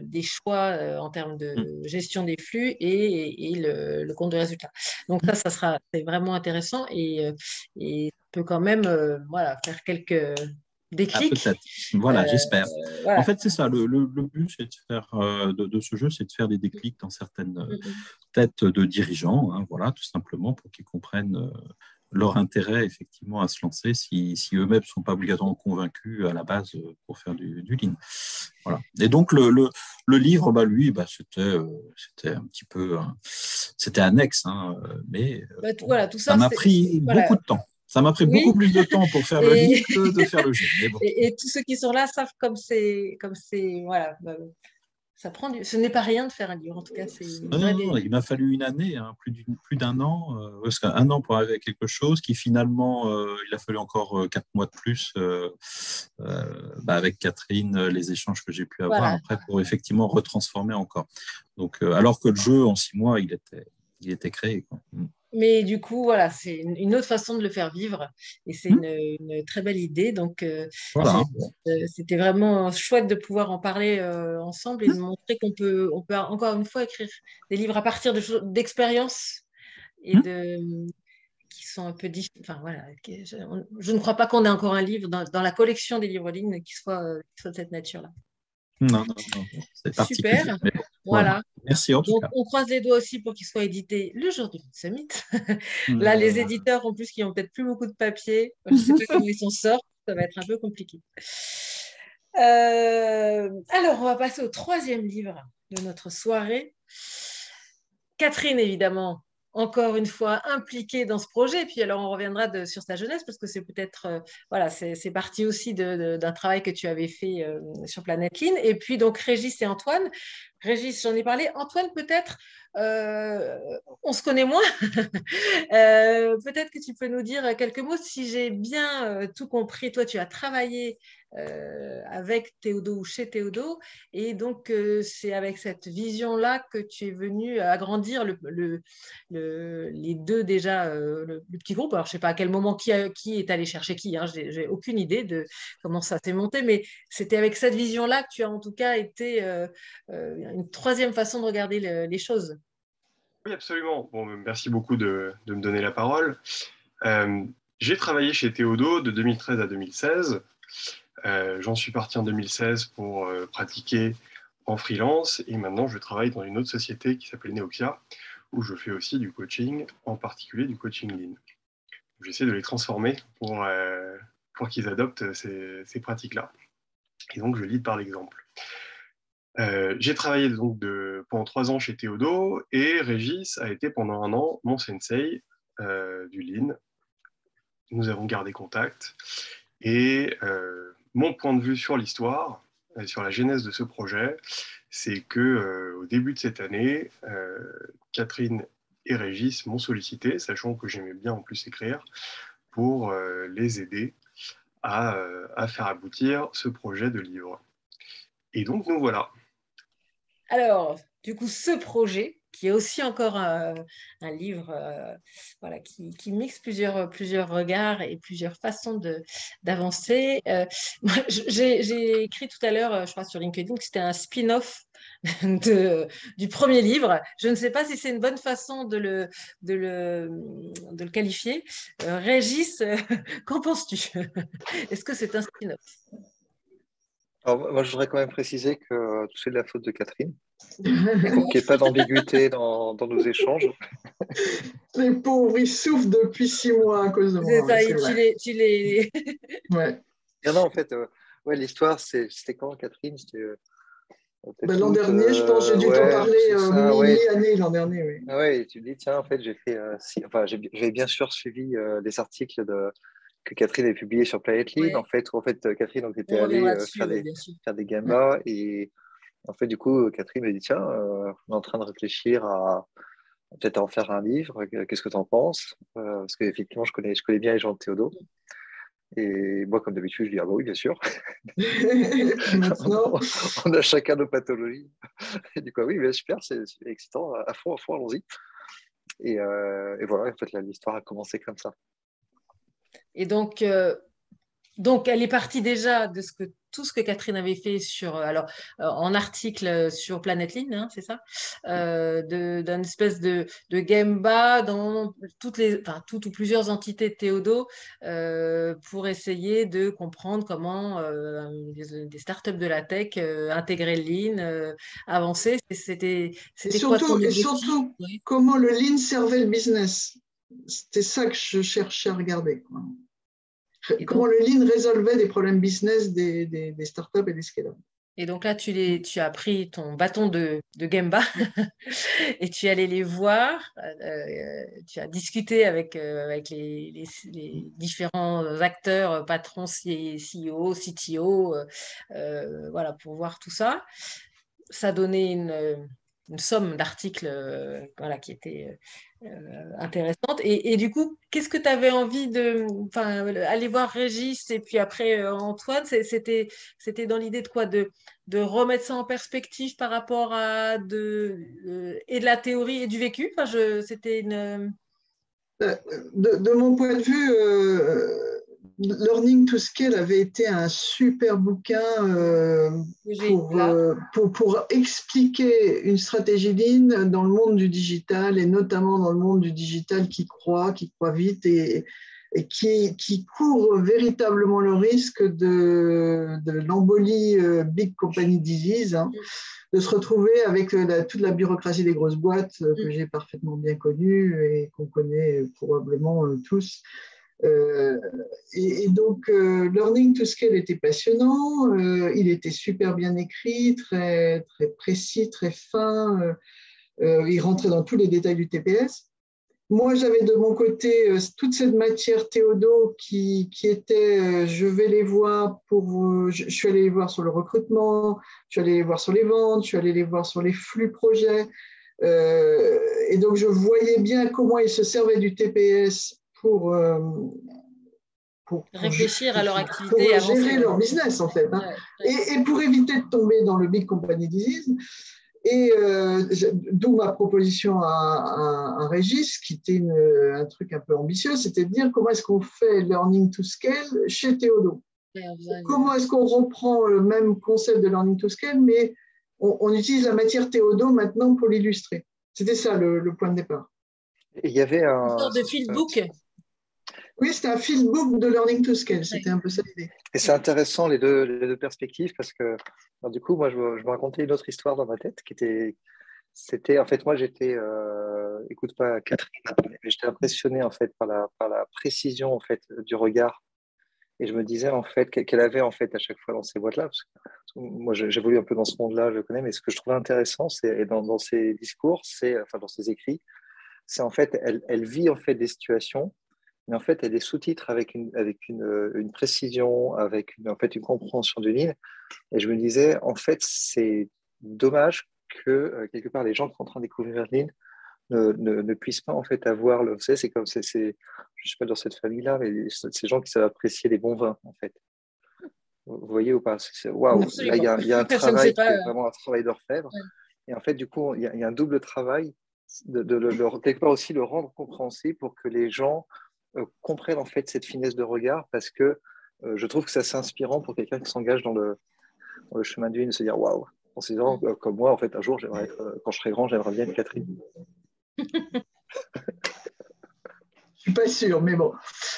des choix en termes de gestion des flux et le compte de résultat. Donc c'est vraiment intéressant et peut quand même faire quelques déclics. Peut-être. Voilà, j'espère. Voilà. En fait, c'est ça. Le but, c'est de faire de ce jeu, c'est de faire des déclics dans certaines têtes de dirigeants, hein, voilà, tout simplement, pour qu'ils comprennent leur intérêt effectivement à se lancer si eux-mêmes ne sont pas obligatoirement convaincus à la base pour faire du Lean. Voilà. Et donc le livre, lui, c'était un petit peu, c'était annexe, hein, mais tout ça m'a pris beaucoup de temps. Ça m'a pris beaucoup plus de temps pour faire le livre que de faire le jeu. Mais bon. Et tous ceux qui sont là savent comme c'est voilà. Ça prend ce n'est pas rien de faire un livre, en tout cas. Il m'a fallu une année, hein, plus d'un an, parce qu'un an pour arriver à quelque chose qui finalement, il a fallu encore 4 mois de plus avec Catherine, les échanges que j'ai pu avoir après pour effectivement retransformer encore. Donc, alors que le jeu, en 6 mois, il était créé, quoi. Mais du coup, c'est une autre façon de le faire vivre et c'est une très belle idée. Donc, c'était vraiment chouette de pouvoir en parler ensemble et de montrer qu'on peut encore une fois écrire des livres à partir d'expériences et qui sont un peu différents. Enfin, voilà, je ne crois pas qu'on ait encore un livre dans la collection des livres lignes qui soit de cette nature-là. Non, c'est particulier. Super. Mais bon, voilà. Merci en tout cas. On croise les doigts aussi pour qu'il soit édité le jour du Summit. Là, les éditeurs, en plus, qui n'ont peut-être plus beaucoup de papier, je ne sais pas comment ils s'en sortent, ça va être un peu compliqué. Alors, on va passer au 3e livre de notre soirée. Catherine, évidemment, encore une fois impliquée dans ce projet. Et puis, alors, on reviendra sur sa jeunesse parce que c'est peut-être, c'est parti aussi d'un travail que tu avais fait sur Planète Lean. Et puis, donc, Régis et Antoine. Régis, j'en ai parlé. Antoine, peut-être, on se connaît moins. Peut-être que tu peux nous dire quelques mots. Si j'ai bien tout compris, toi, tu as travaillé avec Théodo ou chez Théodo. Et donc, c'est avec cette vision-là que tu es venu agrandir les deux déjà, le petit groupe. Alors, je ne sais pas à quel moment qui est allé chercher qui. Hein, je n'ai aucune idée de comment ça s'est monté, mais c'était avec cette vision-là que tu as en tout cas été une 3e façon de regarder les choses. Oui, absolument. Bon, merci beaucoup de me donner la parole. J'ai travaillé chez Théodo de 2013 à 2016. J'en suis parti en 2016 pour pratiquer en freelance et maintenant je travaille dans une autre société qui s'appelle Neoxia où je fais aussi du coaching, en particulier du coaching Lean. J'essaie de les transformer pour qu'ils adoptent ces pratiques-là. Et donc je lead par l'exemple. J'ai travaillé donc pendant 3 ans chez Théodo et Régis a été pendant 1 an mon sensei du Lean. Nous avons gardé contact et mon point de vue sur l'histoire, sur la genèse de ce projet, c'est que au début de cette année, Catherine et Régis m'ont sollicité, sachant que j'aimais bien en plus écrire, pour les aider à faire aboutir ce projet de livre. Et donc nous voilà. Alors, du coup, ce projet, qui est aussi encore un livre qui mixe plusieurs regards et plusieurs façons d'avancer. J'ai écrit tout à l'heure, je crois sur LinkedIn, que c'était un spin-off du premier livre. Je ne sais pas si c'est une bonne façon de le qualifier. Régis, qu'en penses-tu? Est-ce que c'est un spin-off? Alors, moi, je voudrais quand même préciser que tout c'est de la faute de Catherine, pour qu'il n'y ait pas d'ambiguïté dans nos échanges. Les pauvres, ils souffrent depuis 6 mois à cause de C'est moi. ça, Ouais, et c'est vrai. tu les... Ouais. Non, en fait, ouais, l'histoire, c'était quand, Catherine? C'était Ben, peut-être l'an août, dernier, je pense, j'ai dû t'en ouais, parler c'est ça, ouais. mi-année l'an dernier. Oui. Ouais, et tu me dis, tiens, en fait, j'ai fait, enfin, j'avais bien sûr suivi des articles que Catherine avait publiés sur Planet Lean, Ouais, où Catherine donc, était on allée reviendra dessus, ouais, bien sûr. faire des gambas, et en fait, du coup, Catherine m'a dit, tiens, on est en train de réfléchir à peut-être en faire un livre, qu'est-ce que tu en penses? Parce qu'effectivement, je connais bien les gens de Théodo, et moi, comme d'habitude, je dis, ah bah oui, bien sûr, Maintenant, on a chacun nos pathologies. Et du coup, oui, mais super, c'est excitant, à fond, allons-y. Et voilà, en fait, l'histoire a commencé comme ça. Et donc, elle est partie déjà de tout ce que Catherine avait fait en article sur Planet Lean, hein, c'est ça, d'une espèce de Gemba dans toutes ou plusieurs entités de Théodo pour essayer de comprendre comment des startups de la tech intégraient le Lean, avancer. C'était quoi ton et objectif? surtout, Oui. comment le lean servait le business. C'était ça que je cherchais à regarder, quoi. Et Comment donc, le lean résolvait des problèmes business des startups et des scale-up. Et donc là, tu as pris ton bâton de Gemba et tu es allé les voir. Tu as discuté avec les différents acteurs, patrons, CEO, CTO, voilà, pour voir tout ça. Ça donnait une somme d'articles voilà, qui était intéressante. Et du coup, qu'est-ce que tu avais envie enfin, aller voir Régis et puis après Antoine, c'était dans l'idée de quoi? De remettre ça en perspective par rapport et de la théorie et du vécu. Enfin, c'était une... De mon point de vue, Learning to Scale avait été un super bouquin Là. pour expliquer une stratégie Lean dans le monde du digital et notamment dans le monde du digital qui croît vite et qui court véritablement le risque de l'embolie Big Company Disease, hein, de se retrouver avec toute la bureaucratie des grosses boîtes que j'ai parfaitement bien connue et qu'on connaît probablement tous. Et donc, Learning to Scale était passionnant, il était super bien écrit, très, très précis, très fin, il rentrait dans tous les détails du TPS. Moi, j'avais de mon côté toute cette matière Théodo qui était, je vais les voir je suis allé les voir sur le recrutement, je suis allé les voir sur les ventes, je suis allé les voir sur les flux projets. Et donc, je voyais bien comment ils se servaient du TPS pour Réfléchir à leur activité et avancer. Gérer leur business, en fait. Hein. Ouais. Et pour éviter de tomber dans le Big Company Disease. Et d'où ma proposition à Régis, qui était un truc un peu ambitieux, c'était de dire comment est-ce qu'on fait Learning to Scale chez Théodo. Comment est-ce qu'on reprend le même concept de Learning to Scale, mais on utilise la matière Théodo maintenant pour l'illustrer. C'était ça le point de départ. Et il y avait une sorte de fieldbook. Oui, c'était un fieldbook de Learning to Scale, c'était un peu ça l'idée. Et c'est intéressant les deux perspectives parce que alors, du coup, moi, je me racontais une autre histoire dans ma tête c'était en fait, moi, écoute pas Catherine, mais j'étais impressionné en fait par la précision en fait du regard. Et je me disais en fait qu'elle avait en fait à chaque fois dans ces boîtes-là, parce que moi j'évolue un peu dans ce monde-là, je le connais, mais ce que je trouvais intéressant, c'est dans ses discours, enfin dans ses écrits, c'est en fait elle vit en fait des situations, mais en fait elle a des sous-titres avec une précision, en fait une compréhension du Lean. Et je me disais en fait c'est dommage que quelque part les gens qui sont en train de découvrir Lean ne puissent pas en fait avoir vous savez, c'est comme je suis pas dans cette famille-là, mais ces gens qui savent apprécier les bons vins en fait. Vous voyez ou pas? Waouh, là il y a un travail qui est vraiment un travail d'orfèvre. Ouais. Et en fait, du coup, il y a un double travail quelque part aussi le rendre compréhensible pour que les gens comprennent en fait cette finesse de regard, parce que je trouve que c'est assez inspirant pour quelqu'un qui s'engage dans le chemin de vie, de se dire waouh, en se disant comme moi, en fait, un jour, quand je serai grand, j'aimerais bien être Catherine. Je suis pas sûr, mais bon.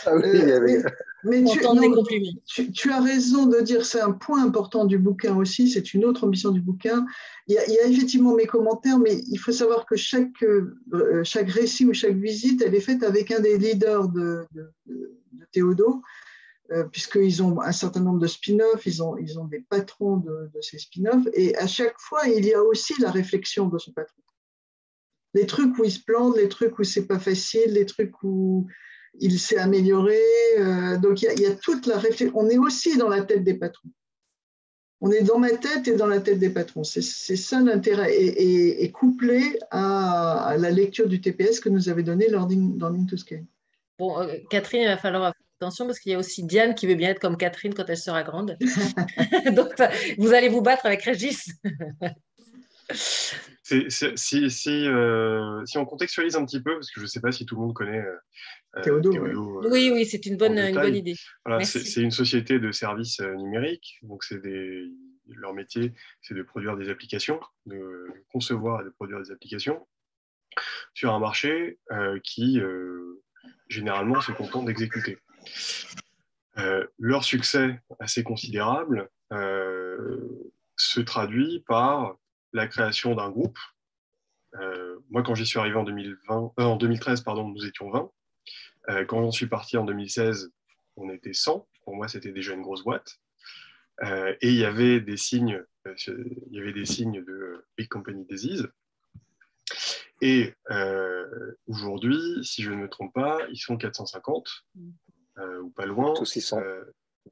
Ah oui, il y avait- mais Entendre des compliments. tu as raison de dire, c'est un point important du bouquin aussi, c'est une autre ambition du bouquin. Il y a effectivement mes commentaires, mais il faut savoir que chaque récit ou chaque visite, elle est faite avec un des leaders de Théodo, puisqu'ils ont un certain nombre de spin-offs, ils ont des patrons de ces spin-offs, et à chaque fois, il y a aussi la réflexion de ce patron. Les trucs où il se plante, les trucs où c'est pas facile, les trucs où il s'est amélioré. Donc, il y a toute la réflexion. On est aussi dans la tête des patrons. On est dans ma tête et dans la tête des patrons. C'est ça l'intérêt. Et couplé à la lecture du TPS que nous avait donné Learning to Scale. Bon, Catherine, il va falloir faire attention parce qu'il y a aussi Diane qui veut bien être comme Catherine quand elle sera grande. Donc, vous allez vous battre avec Régis. Si on contextualise un petit peu, parce que je ne sais pas si tout le monde connaît Théodo, Théodo, oui, c'est une bonne idée. Voilà, Merci. c'est une société de services numériques. Donc, leur métier, c'est de produire des applications, de concevoir et de produire des applications sur un marché qui, généralement, se contente d'exécuter. Leur succès assez considérable se traduit par la création d'un groupe. Moi, quand j'y suis arrivé en 2013, pardon, nous étions 20. Quand j'en suis parti en 2016, on était 100. Pour moi, c'était déjà une grosse boîte. Et il y avait des signes de Big Company Disease. Et aujourd'hui, si je ne me trompe pas, ils sont 450, ou pas loin. Tout 600.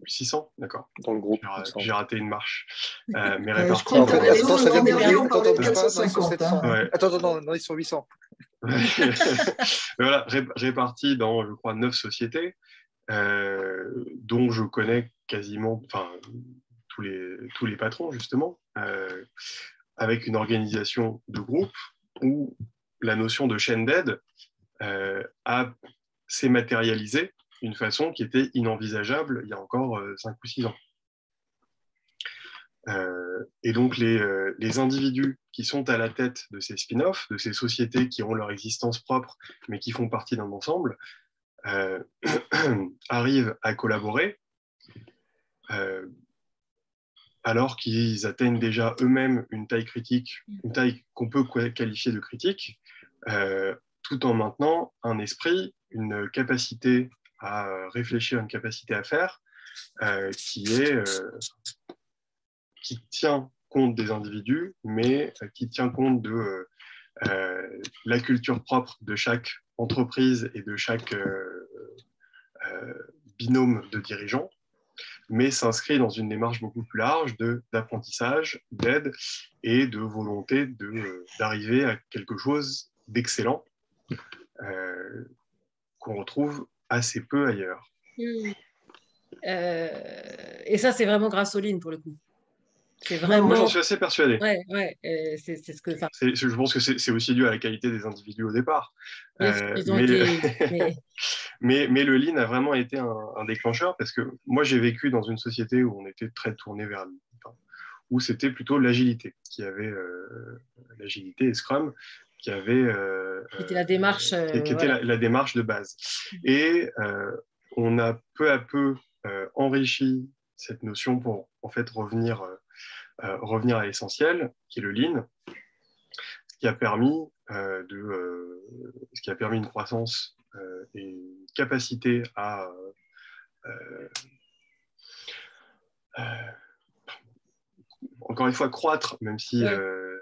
600, d'accord. Dans le groupe. J'ai raté une marche. Mais je crois que Attends, ça vient de dernier, on Attends, parlait de bouge pas. Non, ils sont 450. 700. Hein. Ouais. Attends, non, ils sont 800. Mais voilà, répartis dans, je crois, 9 sociétés, dont je connais quasiment, enfin, tous les patrons, justement, avec une organisation de groupe où la notion de chaîne d'aide s'est matérialisée d'une façon qui était inenvisageable il y a encore 5 ou 6 ans. Et donc, les individus qui sont à la tête de ces spin-offs, de ces sociétés qui ont leur existence propre, mais qui font partie d'un ensemble, arrivent à collaborer alors qu'ils atteignent déjà eux-mêmes une taille critique, une taille qu'on peut qualifier de critique, tout en maintenant un esprit, une capacité à réfléchir, une capacité à faire, qui tient compte des individus, mais qui tient compte de la culture propre de chaque entreprise et de chaque binôme de dirigeants, mais s'inscrit dans une démarche beaucoup plus large d'apprentissage, d'aide et de volonté d'arriver à quelque chose d'excellent qu'on retrouve assez peu ailleurs. Et ça, c'est vraiment grâce aux lignes pour le coup. C'est vraiment... Moi, j'en suis assez persuadé. Ouais, c'est ce que... Je pense que c'est aussi dû à la qualité des individus au départ. Ils ont été... mais le Lean a vraiment été un déclencheur parce que moi, j'ai vécu dans une société où on était très tourné vers où c'était plutôt l'agilité, qui avait l'agilité et Scrum, qui avait était la démarche, qui était la démarche de base. Et on a peu à peu enrichi cette notion pour en fait revenir à l'essentiel, qui est le Lean, ce qui a permis une croissance et une capacité à encore une fois croître, même si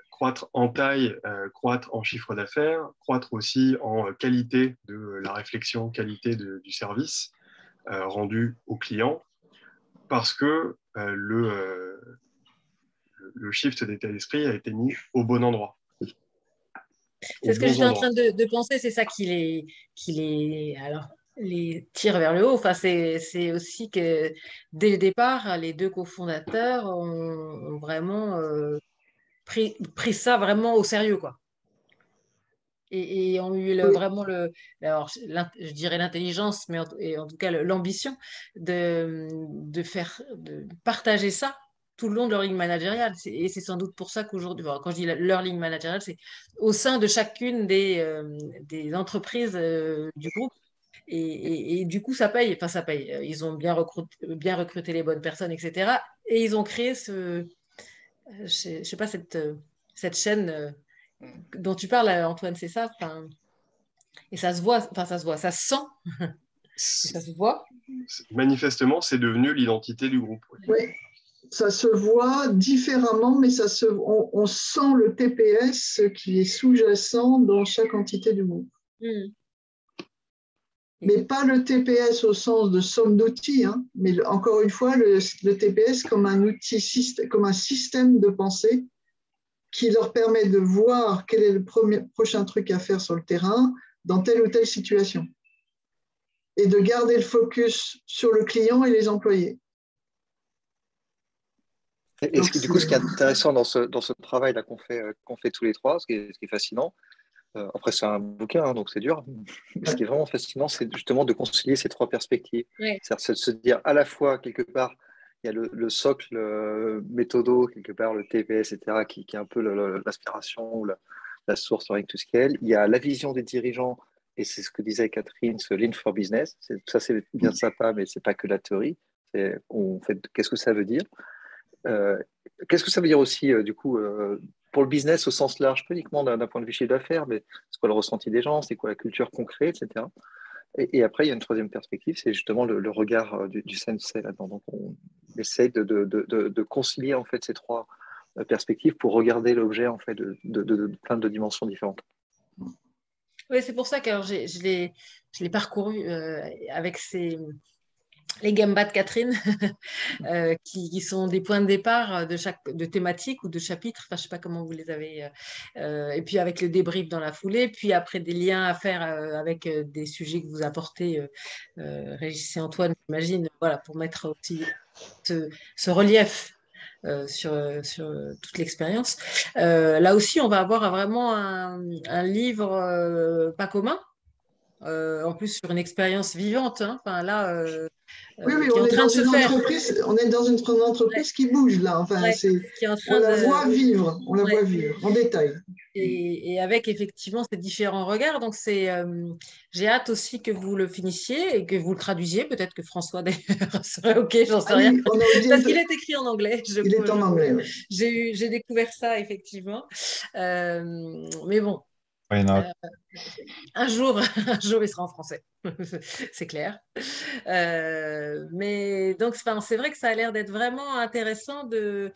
croître en taille, croître en chiffre d'affaires, croître aussi en qualité de la réflexion, qualité du service rendu au client, parce que le shift d'état d'esprit a été mis au bon endroit. C'est ce que j'étais en train de penser, c'est ça qui les tire vers le haut. Enfin, c'est aussi que dès le départ, les deux cofondateurs ont vraiment pris ça vraiment au sérieux, quoi. Et ont eu vraiment alors, je dirais l'intelligence, mais en tout cas l'ambition de partager ça tout le long de leur ligne managériale. Et c'est sans doute pour ça qu'aujourd'hui, quand je dis leur ligne managériale, c'est au sein de chacune des entreprises du groupe. Et du coup, ça paye. Enfin, ça paye. Ils ont bien recruté les bonnes personnes, etc. Et ils ont créé je sais pas, cette chaîne dont tu parles, Antoine, c'est ça? Enfin, et ça se voit, enfin, ça se sent et ça se voit. Manifestement, c'est devenu l'identité du groupe. Oui. Oui, ça se voit différemment, mais on sent le TPS qui est sous-jacent dans chaque entité du groupe. Mais pas le TPS au sens de somme d'outils, hein, mais encore une fois, le TPS comme un outil, comme un système de pensée qui leur permet de voir quel est le prochain truc à faire sur le terrain dans telle ou telle situation et de garder le focus sur le client et les employés. Et du coup, ce qui est intéressant dans ce travail-là qu'on fait tous les trois, ce qui est fascinant, après c'est un bouquin, hein, donc c'est dur, mais ce qui est vraiment fascinant, c'est justement de concilier ces trois perspectives. Oui. C'est de se dire à la fois, quelque part, il y a le socle méthodo, quelque part, le TPS, etc., qui est un peu l'inspiration ou la source avec tout ce qu'elle. Il y a la vision des dirigeants, et c'est ce que disait Catherine, ce Lean for Business. Ça, c'est bien sympa, mais c'est pas que la théorie. Qu'est-ce que ça veut dire? Qu'est-ce que ça veut dire aussi, du coup, pour le business au sens large, pas uniquement d'un point de vue chiffre d'affaires, mais c'est quoi le ressenti des gens, c'est quoi la culture concrète, etc. Et après, il y a une troisième perspective, c'est justement le regard du sensei là-dedans. Donc, on essaye de concilier en fait ces trois perspectives pour regarder l'objet en fait de plein de dimensions différentes. Oui, c'est pour ça que je l'ai parcouru avec les gambas de Catherine, qui sont des points de départ de thématique ou de chapitre, enfin, je ne sais pas comment vous les avez, et puis avec le débrief dans la foulée, puis après des liens à faire avec des sujets que vous apportez, Régis et Antoine, j'imagine, voilà, pour mettre aussi ce relief sur toute l'expérience. Là aussi, on va avoir vraiment un livre pas commun, en plus sur une expérience vivante, hein. Enfin, là, Oui, qui est en train de se faire. On est dans une entreprise qui bouge là. Enfin, Ouais, qui est en on train la de... voit vivre, Ouais. en détail. Et avec effectivement ces différents regards. Donc, j'ai hâte aussi que vous le finissiez et que vous le traduisiez. Peut-être que François d'ailleurs serait OK, j'en sais rien. Oui, Parce qu'il est écrit en anglais. Il est en anglais, oui. J'ai découvert ça, effectivement. Mais bon. Un jour, il sera en français, c'est clair. Mais donc, c'est vrai que ça a l'air d'être vraiment intéressant de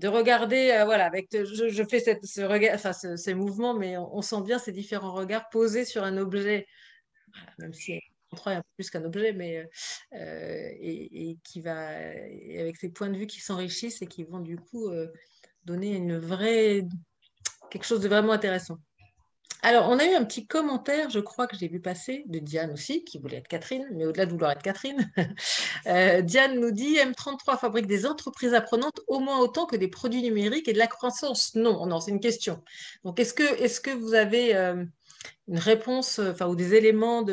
regarder, voilà, je fais ce regard, enfin, ces mouvements, mais on sent bien ces différents regards posés sur un objet, même si on est un peu plus qu'un objet, mais et qui va, et avec ces points de vue qui s'enrichissent et qui vont du coup donner quelque chose de vraiment intéressant. Alors, on a eu un petit commentaire, je crois que j'ai vu passer, de Diane aussi, qui voulait être Catherine, mais au-delà de vouloir être Catherine, Diane nous dit M33 fabrique des entreprises apprenantes au moins autant que des produits numériques et de la croissance. Non, non, c'est une question. Donc, est-ce que vous avez une réponse, enfin, ou des éléments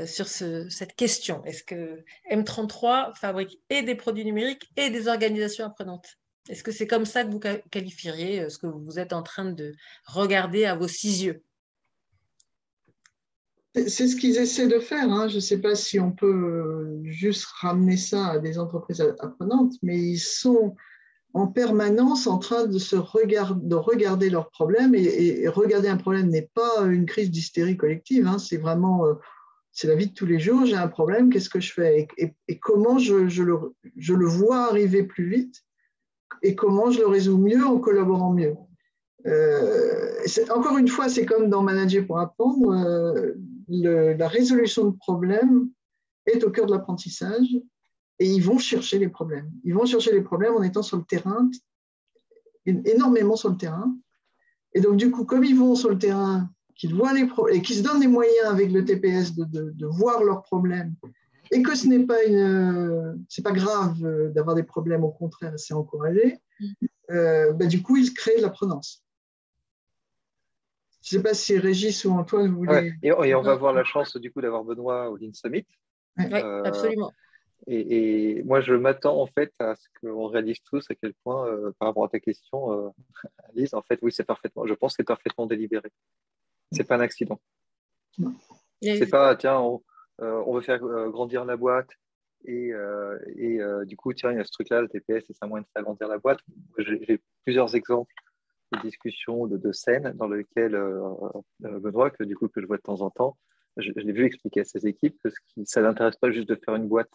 sur cette question? Est-ce que M33 fabrique et des produits numériques et des organisations apprenantes? Est-ce que c'est comme ça que vous qualifieriez ce que vous êtes en train de regarder à vos 6 yeux? C'est ce qu'ils essaient de faire, hein. Je ne sais pas si on peut juste ramener ça à des entreprises apprenantes, mais ils sont en permanence en train de regarder leurs problèmes. Et regarder un problème n'est pas une crise d'hystérie collective, hein. C'est vraiment c'est la vie de tous les jours. J'ai un problème, qu'est-ce que je fais et comment je le vois arriver plus vite et comment je le résous mieux en collaborant mieux. Encore une fois, c'est comme dans Manager pour apprendre, la résolution de problèmes est au cœur de l'apprentissage et ils vont chercher les problèmes. Ils vont chercher les problèmes en étant sur le terrain, énormément sur le terrain. Et donc, du coup, comme ils vont sur le terrain, qu'ils voient les problèmes et qu'ils se donnent les moyens avec le TPS de voir leurs problèmes et que ce n'est pas c'est pas grave d'avoir des problèmes, au contraire, c'est encouragé, du coup, ils créent de l'apprenance. Je ne sais pas si Régis ou Antoine voulaient… Ouais, et on va avoir la chance du coup d'avoir Benoît au Lean Summit. Oui, absolument. Et moi, je m'attends en fait à ce qu'on réalise tous à quel point, par rapport à ta question, Alice, en fait, oui, je pense que c'est parfaitement délibéré. C'est pas un accident. C'est pas, tiens, on veut faire grandir la boîte et du coup, tiens, il y a ce truc-là, le TPS, c'est un moyen de faire grandir la boîte. J'ai plusieurs exemples de discussions, de scènes dans lesquelles Benoît, que je vois de temps en temps, je l'ai vu expliquer à ses équipes que ça n'intéresse pas juste de faire une boîte.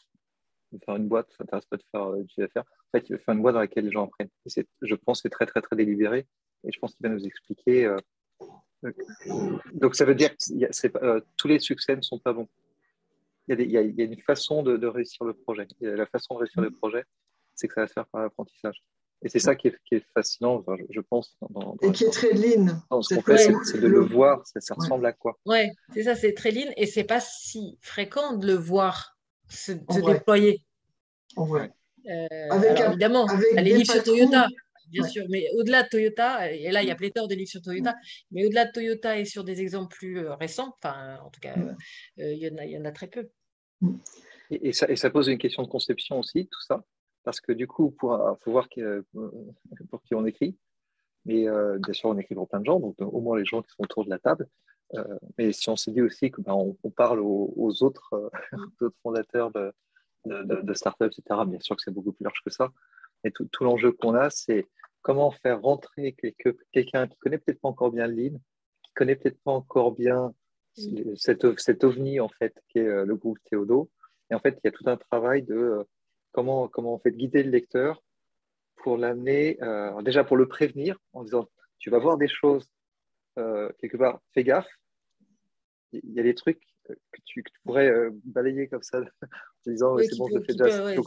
Ça n'intéresse pas de faire du chiffre d'affaires. En fait, il veut faire une boîte dans laquelle les gens apprennent. Je pense que c'est très, très, très délibéré. Et je pense qu'il va nous expliquer. Donc, ça veut dire que tous les succès ne sont pas bons. Il y a une façon de réussir le projet. Et la façon de réussir le projet, c'est que ça va se faire par l'apprentissage. Et c'est ça qui est fascinant, je pense. Et qui est très lean. Dans ce qu'on fait, c'est de le voir. Ça ressemble à quoi? Oui, c'est ça, c'est très lean. Et ce n'est pas si fréquent de le voir se déployer. En vrai. Alors évidemment, il y a les livres sur Toyota, bien sûr, mais au-delà de Toyota, et là il y a pléthore de livres sur Toyota, mais au-delà de Toyota et sur des exemples plus récents, enfin en tout cas, il y en a très peu. Et ça pose une question de conception aussi, tout ça, parce que du coup, il faut voir pour qui on écrit, mais bien sûr on écrit pour plein de gens, donc au moins les gens qui sont autour de la table. Mais si on se dit aussi que on parle aux autres fondateurs de startups, etc., bien sûr que c'est beaucoup plus large que ça. Et tout l'enjeu qu'on a, c'est comment faire rentrer quelqu'un qui connaît peut-être pas encore bien le lean, qui connaît peut-être pas encore bien cet ovni, en fait, qui est le groupe Théodo. Et en fait, il y a tout un travail de comment en fait, guider le lecteur pour l'amener, déjà pour le prévenir, en disant, tu vas voir des choses, quelque part, fais gaffe, il y a des trucs que tu pourrais balayer comme ça, en disant, c'est bon, je le fais déjà. Donc,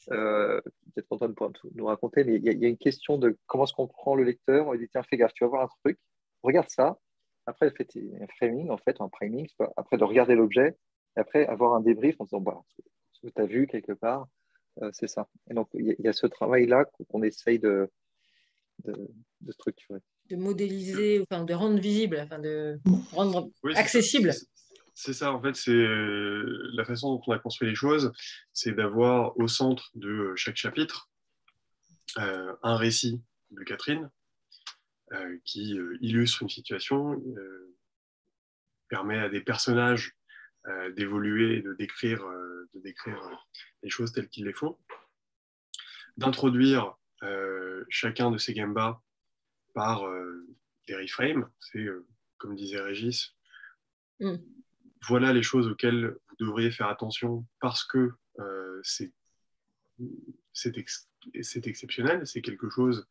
peut-être Antoine pourra nous raconter, mais il y a une question de comment est-ce qu'on prend le lecteur, on lui dit, tiens, fais gaffe, tu vas voir un truc, regarde ça, après, elle fait un framing, en fait, un priming, après de regarder l'objet, et après avoir un débrief en disant, ce que tu as vu quelque part, c'est ça. Et donc, il y a ce travail-là qu'on essaye de structurer. De modéliser, enfin, de rendre visible, enfin, de rendre accessible. C'est ça, en fait, c'est la façon dont on a construit les choses, c'est d'avoir au centre de chaque chapitre un récit de Catherine qui illustre une situation, permet à des personnages d'évoluer, de décrire les choses telles qu'ils les font, d'introduire chacun de ces gambas par des reframes, c'est comme disait Régis, voilà les choses auxquelles vous devriez faire attention parce que c'est exceptionnel, c'est quelque chose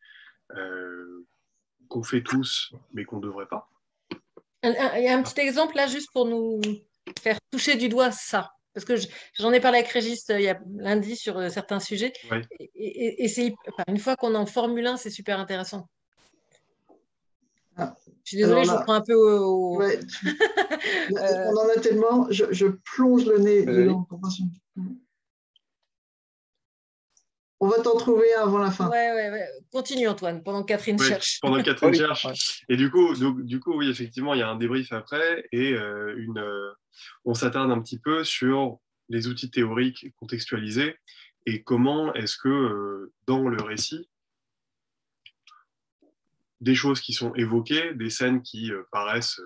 qu'on fait tous mais qu'on ne devrait pas. Il y a un petit exemple là juste pour nous faire toucher du doigt ça. Parce que j'en ai parlé avec Régis lundi sur certains sujets. Ouais. Et une fois qu'on en formule un, c'est super intéressant. Je suis désolée, je reprends un peu Ouais. On en a tellement, je plonge le nez dedans. On va t'en trouver un avant la fin. Ouais. Continue Antoine, pendant que Catherine cherche. Pendant que Catherine cherche. Ouais. Et du coup, oui, effectivement, il y a un débrief après et on s'attarde un petit peu sur les outils théoriques contextualisés et comment est-ce que dans le récit, des choses qui sont évoquées, des scènes qui paraissent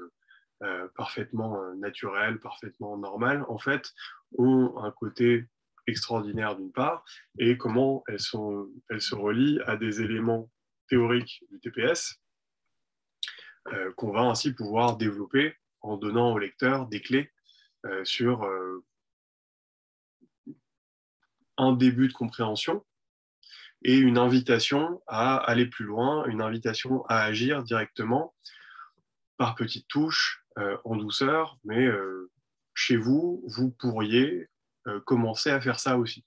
parfaitement naturelles, parfaitement normales, en fait, ont un côté extraordinaire d'une part, et comment elles se relient à des éléments théoriques du TPS qu'on va ainsi pouvoir développer en donnant au lecteur des clés sur un début de compréhension et une invitation à aller plus loin, une invitation à agir directement par petites touches, en douceur, mais chez vous, vous pourriez commencer à faire ça aussi.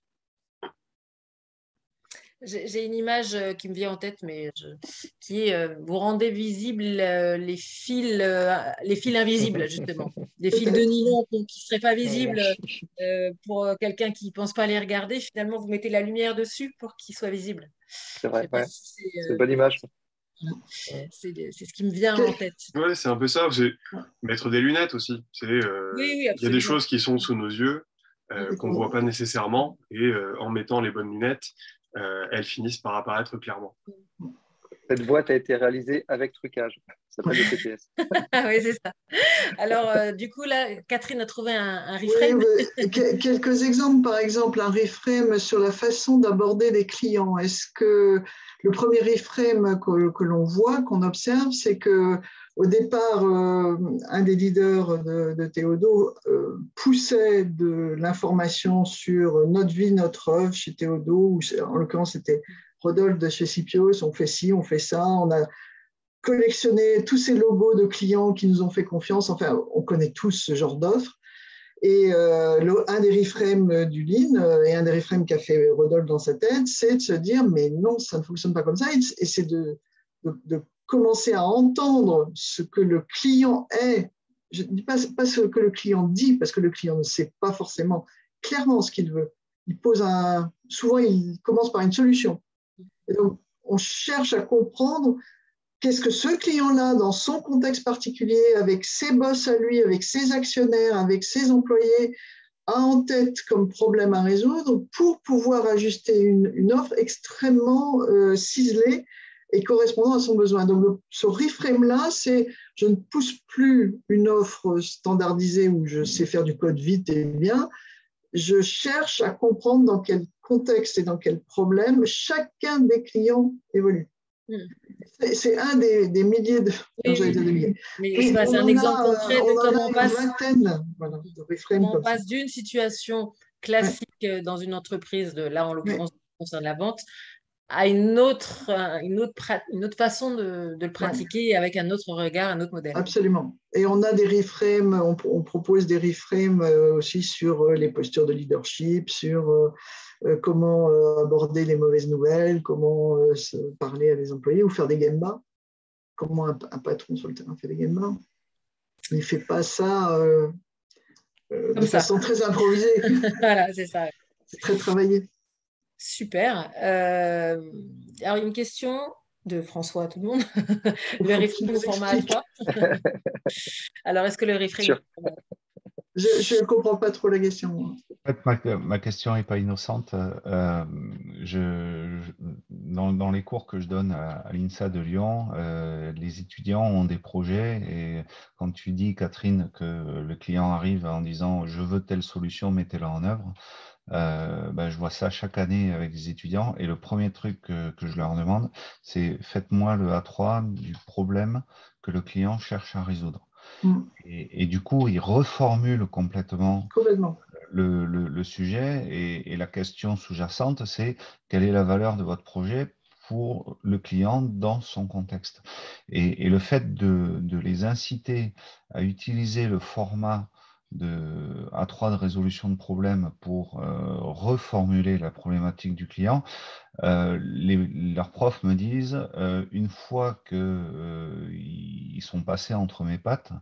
J'ai une image qui me vient en tête, mais qui est vous rendez visibles les fils invisibles, justement. Des fils de nylon qui ne seraient pas visibles pour quelqu'un qui ne pense pas les regarder. Finalement, vous mettez la lumière dessus pour qu'ils soient visibles. C'est vrai, c'est une bonne image. C'est ce qui me vient en tête. Oui, c'est un peu ça. C'est mettre des lunettes aussi. Il y a des choses qui sont sous nos yeux qu'on ne voit pas nécessairement et en mettant les bonnes lunettes, elles finissent par apparaître clairement. Cette boîte a été réalisée avec trucage. Ça s'appelle le TPS. Oui, c'est ça. Alors, du coup, là, Catherine a trouvé un Oui, reframe. quelques exemples, par exemple, un reframe sur la façon d'aborder les clients. Est-ce que le premier reframe que l'on voit, qu'on observe, c'est que au départ, un des leaders de Théodo poussait de l'information sur notre vie, notre œuvre chez Théodo, ou en l'occurrence, c'était Rodolphe de chez Sipios, on fait ci, on fait ça, on a collectionné tous ces logos de clients qui nous ont fait confiance. Enfin, on connaît tous ce genre d'offres. Et un des reframes du Lean et un des reframes qu'a fait Rodolphe dans sa tête, c'est de se dire mais non, ça ne fonctionne pas comme ça. Et c'est de commencer à entendre ce que le client est. Je ne dis pas ce que le client dit, parce que le client ne sait pas forcément clairement ce qu'il veut. Souvent, il commence par une solution. Et donc, on cherche à comprendre qu'est-ce que ce client-là, dans son contexte particulier, avec ses boss à lui, avec ses actionnaires, avec ses employés, a en tête comme problème à résoudre pour pouvoir ajuster une offre extrêmement ciselée et correspondant à son besoin. Donc, ce reframe-là, c'est je ne pousse plus une offre standardisée où je sais faire du code vite et bien. Je cherche à comprendre dans quel contexte et dans quel problème chacun des clients évolue. C'est un des milliers de. Oui, j'allais dire des milliers. mais c'est un exemple concret de comment une vingtaine de reframes on comme ça. passe d'une situation classique dans une entreprise, là en l'occurrence, concerne la vente, à une autre façon de le pratiquer avec un autre regard, un autre modèle. Absolument. Et on a des reframes, on propose des reframes aussi sur les postures de leadership, sur comment aborder les mauvaises nouvelles, comment se parler à des employés ou faire des gemba. Comment un patron sur le terrain fait des gemba. Il ne fait pas ça de façon très improvisée. Voilà, c'est ça. C'est très travaillé. Super. Alors, une question de François à tout le monde. Le reframe au format A3. Alors, est-ce que le reframe... Je ne comprends pas trop la question. En fait, ma question n'est pas innocente. Dans les cours que je donne à l'INSA de Lyon, les étudiants ont des projets et quand tu dis, Catherine, que le client arrive en disant « je veux telle solution, mettez-la en œuvre », je vois ça chaque année avec les étudiants et le premier truc que je leur demande, c'est « faites-moi le A3 du problème que le client cherche à résoudre ». Et du coup, ils reformulent complètement le sujet et la question sous-jacente, c'est quelle est la valeur de votre projet pour le client dans son contexte. Et le fait de les inciter à utiliser le format de A3 de résolution de problème pour reformuler la problématique du client, leurs profs me disent, une fois qu'ils sont passés entre mes pattes,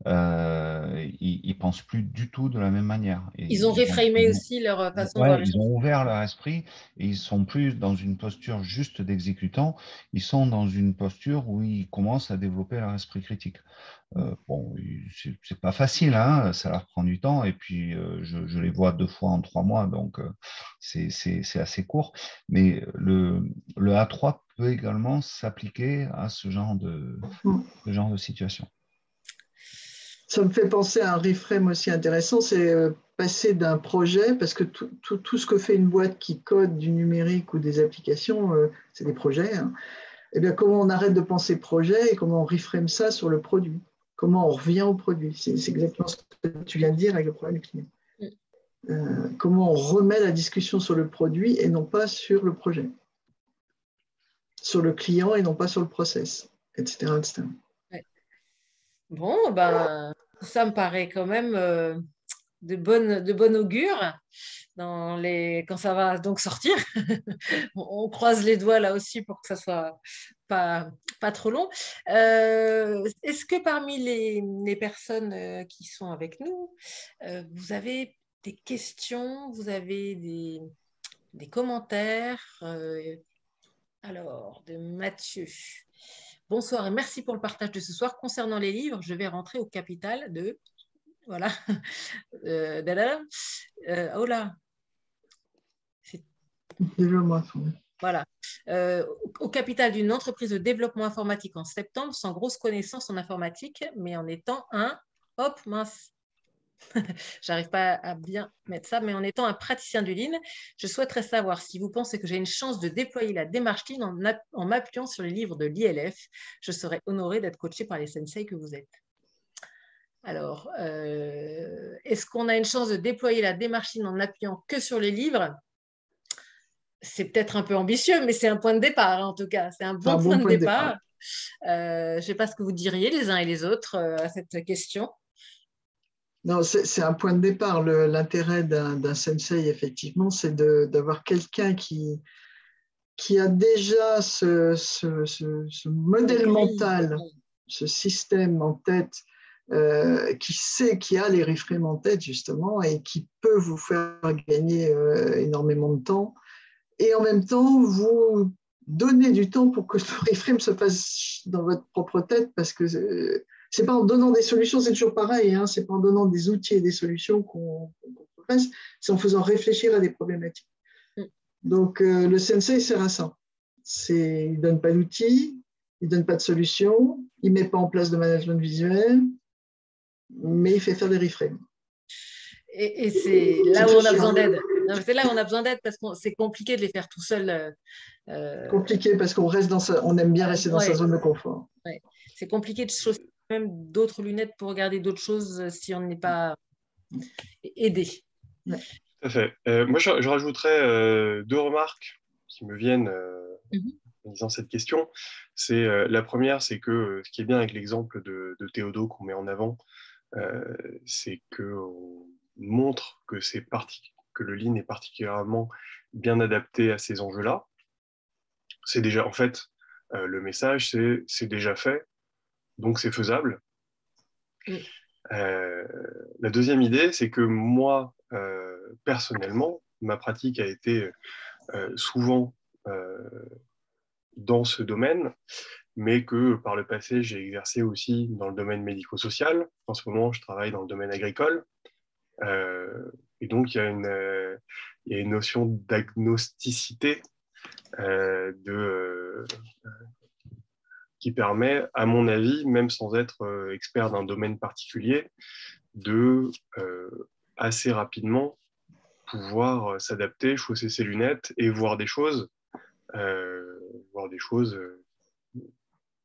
ils ne pensent plus du tout de la même manière. Ils ont reframé aussi leur façon de voir les choses. Ils ont ouvert leur esprit et ils ne sont plus dans une posture juste d'exécutant, ils sont dans une posture où ils commencent à développer leur esprit critique. Bon, c'est pas facile, hein, ça leur prend du temps et puis je les vois 2 fois en 3 mois, donc c'est assez court. Mais le A3 peut également s'appliquer à ce genre de situation. Ça me fait penser à un reframe aussi intéressant, c'est passer d'un projet, parce que tout ce que fait une boîte qui code du numérique ou des applications, c'est des projets. Hein. Et bien, comment on arrête de penser projet et comment on reframe ça sur le produit? Comment on revient au produit? C'est exactement ce que tu viens de dire avec le problème du client. Comment on remet la discussion sur le produit et non pas sur le projet? Sur le client et non pas sur le process, etc. etc. Bon, ça me paraît quand même de bon augure quand ça va donc sortir. On croise les doigts là aussi pour que ça soit pas trop long. Est-ce que parmi les personnes qui sont avec nous, vous avez des questions, vous avez des commentaires? Alors, de Mathieu. Bonsoir et merci pour le partage de ce soir. Concernant les livres, je vais rentrer au capital de... Voilà. Oh là. Déjà moi. Voilà. Au capital d'une entreprise de développement informatique en septembre, sans grosse connaissance en informatique, mais en étant un, hop, mince, j'arrive pas à bien mettre ça, mais en étant un praticien du Lean, je souhaiterais savoir si vous pensez que j'ai une chance de déployer la démarche Lean en m'appuyant sur les livres de l'ILF. Je serais honorée d'être coachée par les sensei que vous êtes. Alors, est-ce qu'on a une chance de déployer la démarche Lean en appuyant que sur les livres? C'est peut-être un peu ambitieux, mais c'est un point de départ, hein, en tout cas. C'est un bon point de départ. Je ne sais pas ce que vous diriez les uns et les autres à cette question. Non, c'est un point de départ. L'intérêt d'un sensei, effectivement, c'est d'avoir quelqu'un qui a déjà ce modèle mental, ce système en tête, qui a les reframes en tête, justement, et qui peut vous faire gagner énormément de temps. Et en même temps, vous donner du temps pour que le reframe se passe dans votre propre tête, parce que c'est pas en donnant des solutions, c'est toujours pareil, hein, c'est pas en donnant des outils et des solutions qu'on progresse, c'est en faisant réfléchir à des problématiques. Donc, le sensei sert à ça. Il ne donne pas d'outils, il ne donne pas de solution, il ne met pas en place de management visuel, mais il fait faire des reframes. Et c'est là où on a besoin d'aide. C'est là où on a besoin d'aide parce que c'est compliqué de les faire tout seul. Compliqué parce qu'on aime bien rester dans sa zone de confort. Ouais. C'est compliqué de chausser même d'autres lunettes pour regarder d'autres choses si on n'est pas aidé. Ouais. Tout à fait. Moi, je rajouterais 2 remarques qui me viennent en disant cette question. La première, c'est que ce qui est bien avec l'exemple de Théodo qu'on met en avant, c'est qu'on montre que le Lean est particulièrement bien adapté à ces enjeux-là. C'est déjà, en fait, le message, c'est déjà fait, donc c'est faisable. La deuxième idée, c'est que moi, personnellement, ma pratique a été souvent dans ce domaine, mais que par le passé, j'ai exercé aussi dans le domaine médico-social. En ce moment, je travaille dans le domaine agricole. Et donc, il y a une notion d'agnosticité qui permet, à mon avis, même sans être expert d'un domaine particulier, de assez rapidement pouvoir s'adapter, chausser ses lunettes et voir des choses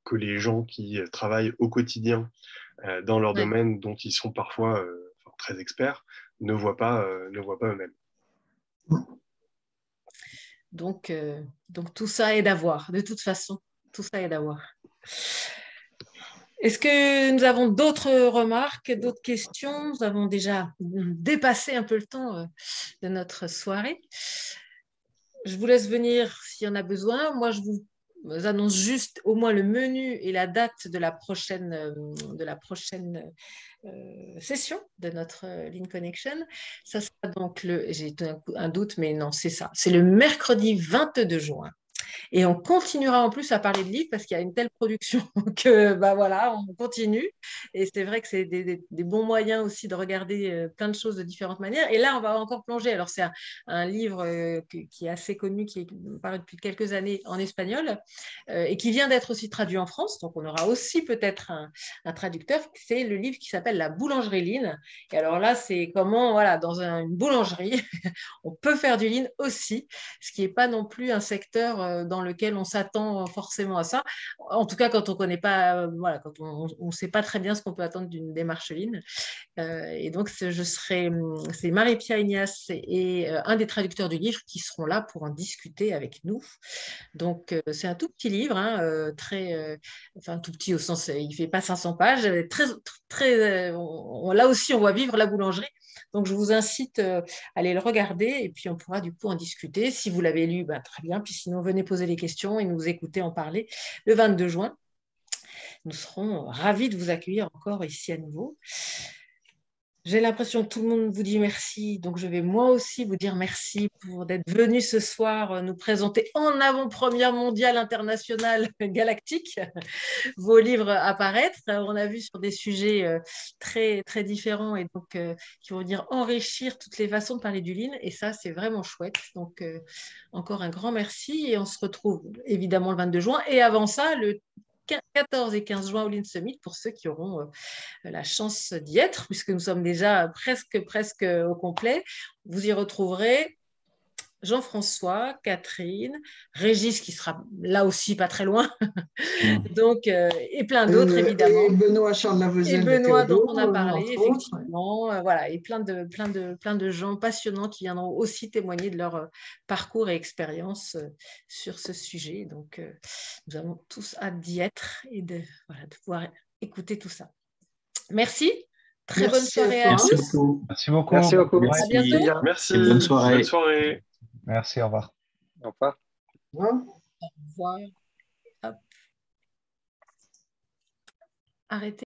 que les gens qui travaillent au quotidien dans leur domaine dont ils sont parfois très experts ne voient pas eux-mêmes. Donc, tout ça est d'avoir, de toute façon, tout ça est d'avoir. Est-ce que nous avons d'autres remarques, d'autres questions? Nous avons déjà dépassé un peu le temps de notre soirée. Je vous laisse venir s'il y en a besoin. Moi, je vous annonce juste au moins le menu et la date de la prochaine session de notre Lean Connection. Ça sera donc j'ai un doute, mais non, c'est ça. C'est le mercredi 22 juin. Et on continuera en plus à parler de livres parce qu'il y a une telle production que voilà, on continue. Et c'est vrai que c'est des bons moyens aussi de regarder plein de choses de différentes manières. Et là, on va encore plonger. Alors, c'est un livre qui est assez connu, qui est paru depuis quelques années en espagnol et qui vient d'être aussi traduit en France. Donc, on aura aussi peut-être un traducteur. C'est le livre qui s'appelle La boulangerie Lean. Et alors là, c'est comment, voilà, dans une boulangerie, on peut faire du Lean aussi, ce qui n'est pas non plus un secteur dans lequel on s'attend forcément à ça. En tout cas, quand on connaît pas, quand on sait pas très bien ce qu'on peut attendre d'une démarche Lean. Et donc, c'est Marie-Pia Ignace et un des traducteurs du livre qui seront là pour en discuter avec nous. Donc, c'est un tout petit livre, hein, tout petit au sens, il fait pas 500 pages, là aussi, on voit vivre la boulangerie. Donc, je vous incite à aller le regarder et puis on pourra du coup en discuter. Si vous l'avez lu, très bien. Puis sinon, venez poser les questions et nous écouter en parler le 22 juin. Nous serons ravis de vous accueillir encore ici à nouveau. J'ai l'impression que tout le monde vous dit merci, donc je vais moi aussi vous dire merci d'être venu ce soir nous présenter en avant-première mondiale, internationale, galactique, vos livres apparaître. On a vu sur des sujets très, très différents et donc qui vont venir enrichir toutes les façons de parler du lean et ça, c'est vraiment chouette. Donc, encore un grand merci et on se retrouve évidemment le 22 juin et avant ça, le 14 et 15 juin au Lean Summit pour ceux qui auront la chance d'y être, puisque nous sommes déjà presque au complet. Vous y retrouverez Jean-François, Catherine, Régis qui sera là aussi pas très loin, donc, et plein d'autres évidemment. Et Benoît Charles Lavozel. Et Benoît dont on a parlé, effectivement. Voilà, et plein de gens passionnants qui viendront aussi témoigner de leur parcours et expérience sur ce sujet. Donc, nous avons tous hâte d'y être et de pouvoir écouter tout ça. Merci. Très bonne soirée à tous. Merci beaucoup. Merci beaucoup. À bientôt. Merci. Bonne soirée. Bonne soirée. Merci, au revoir. Au revoir. Au revoir. Hop. Arrêtez.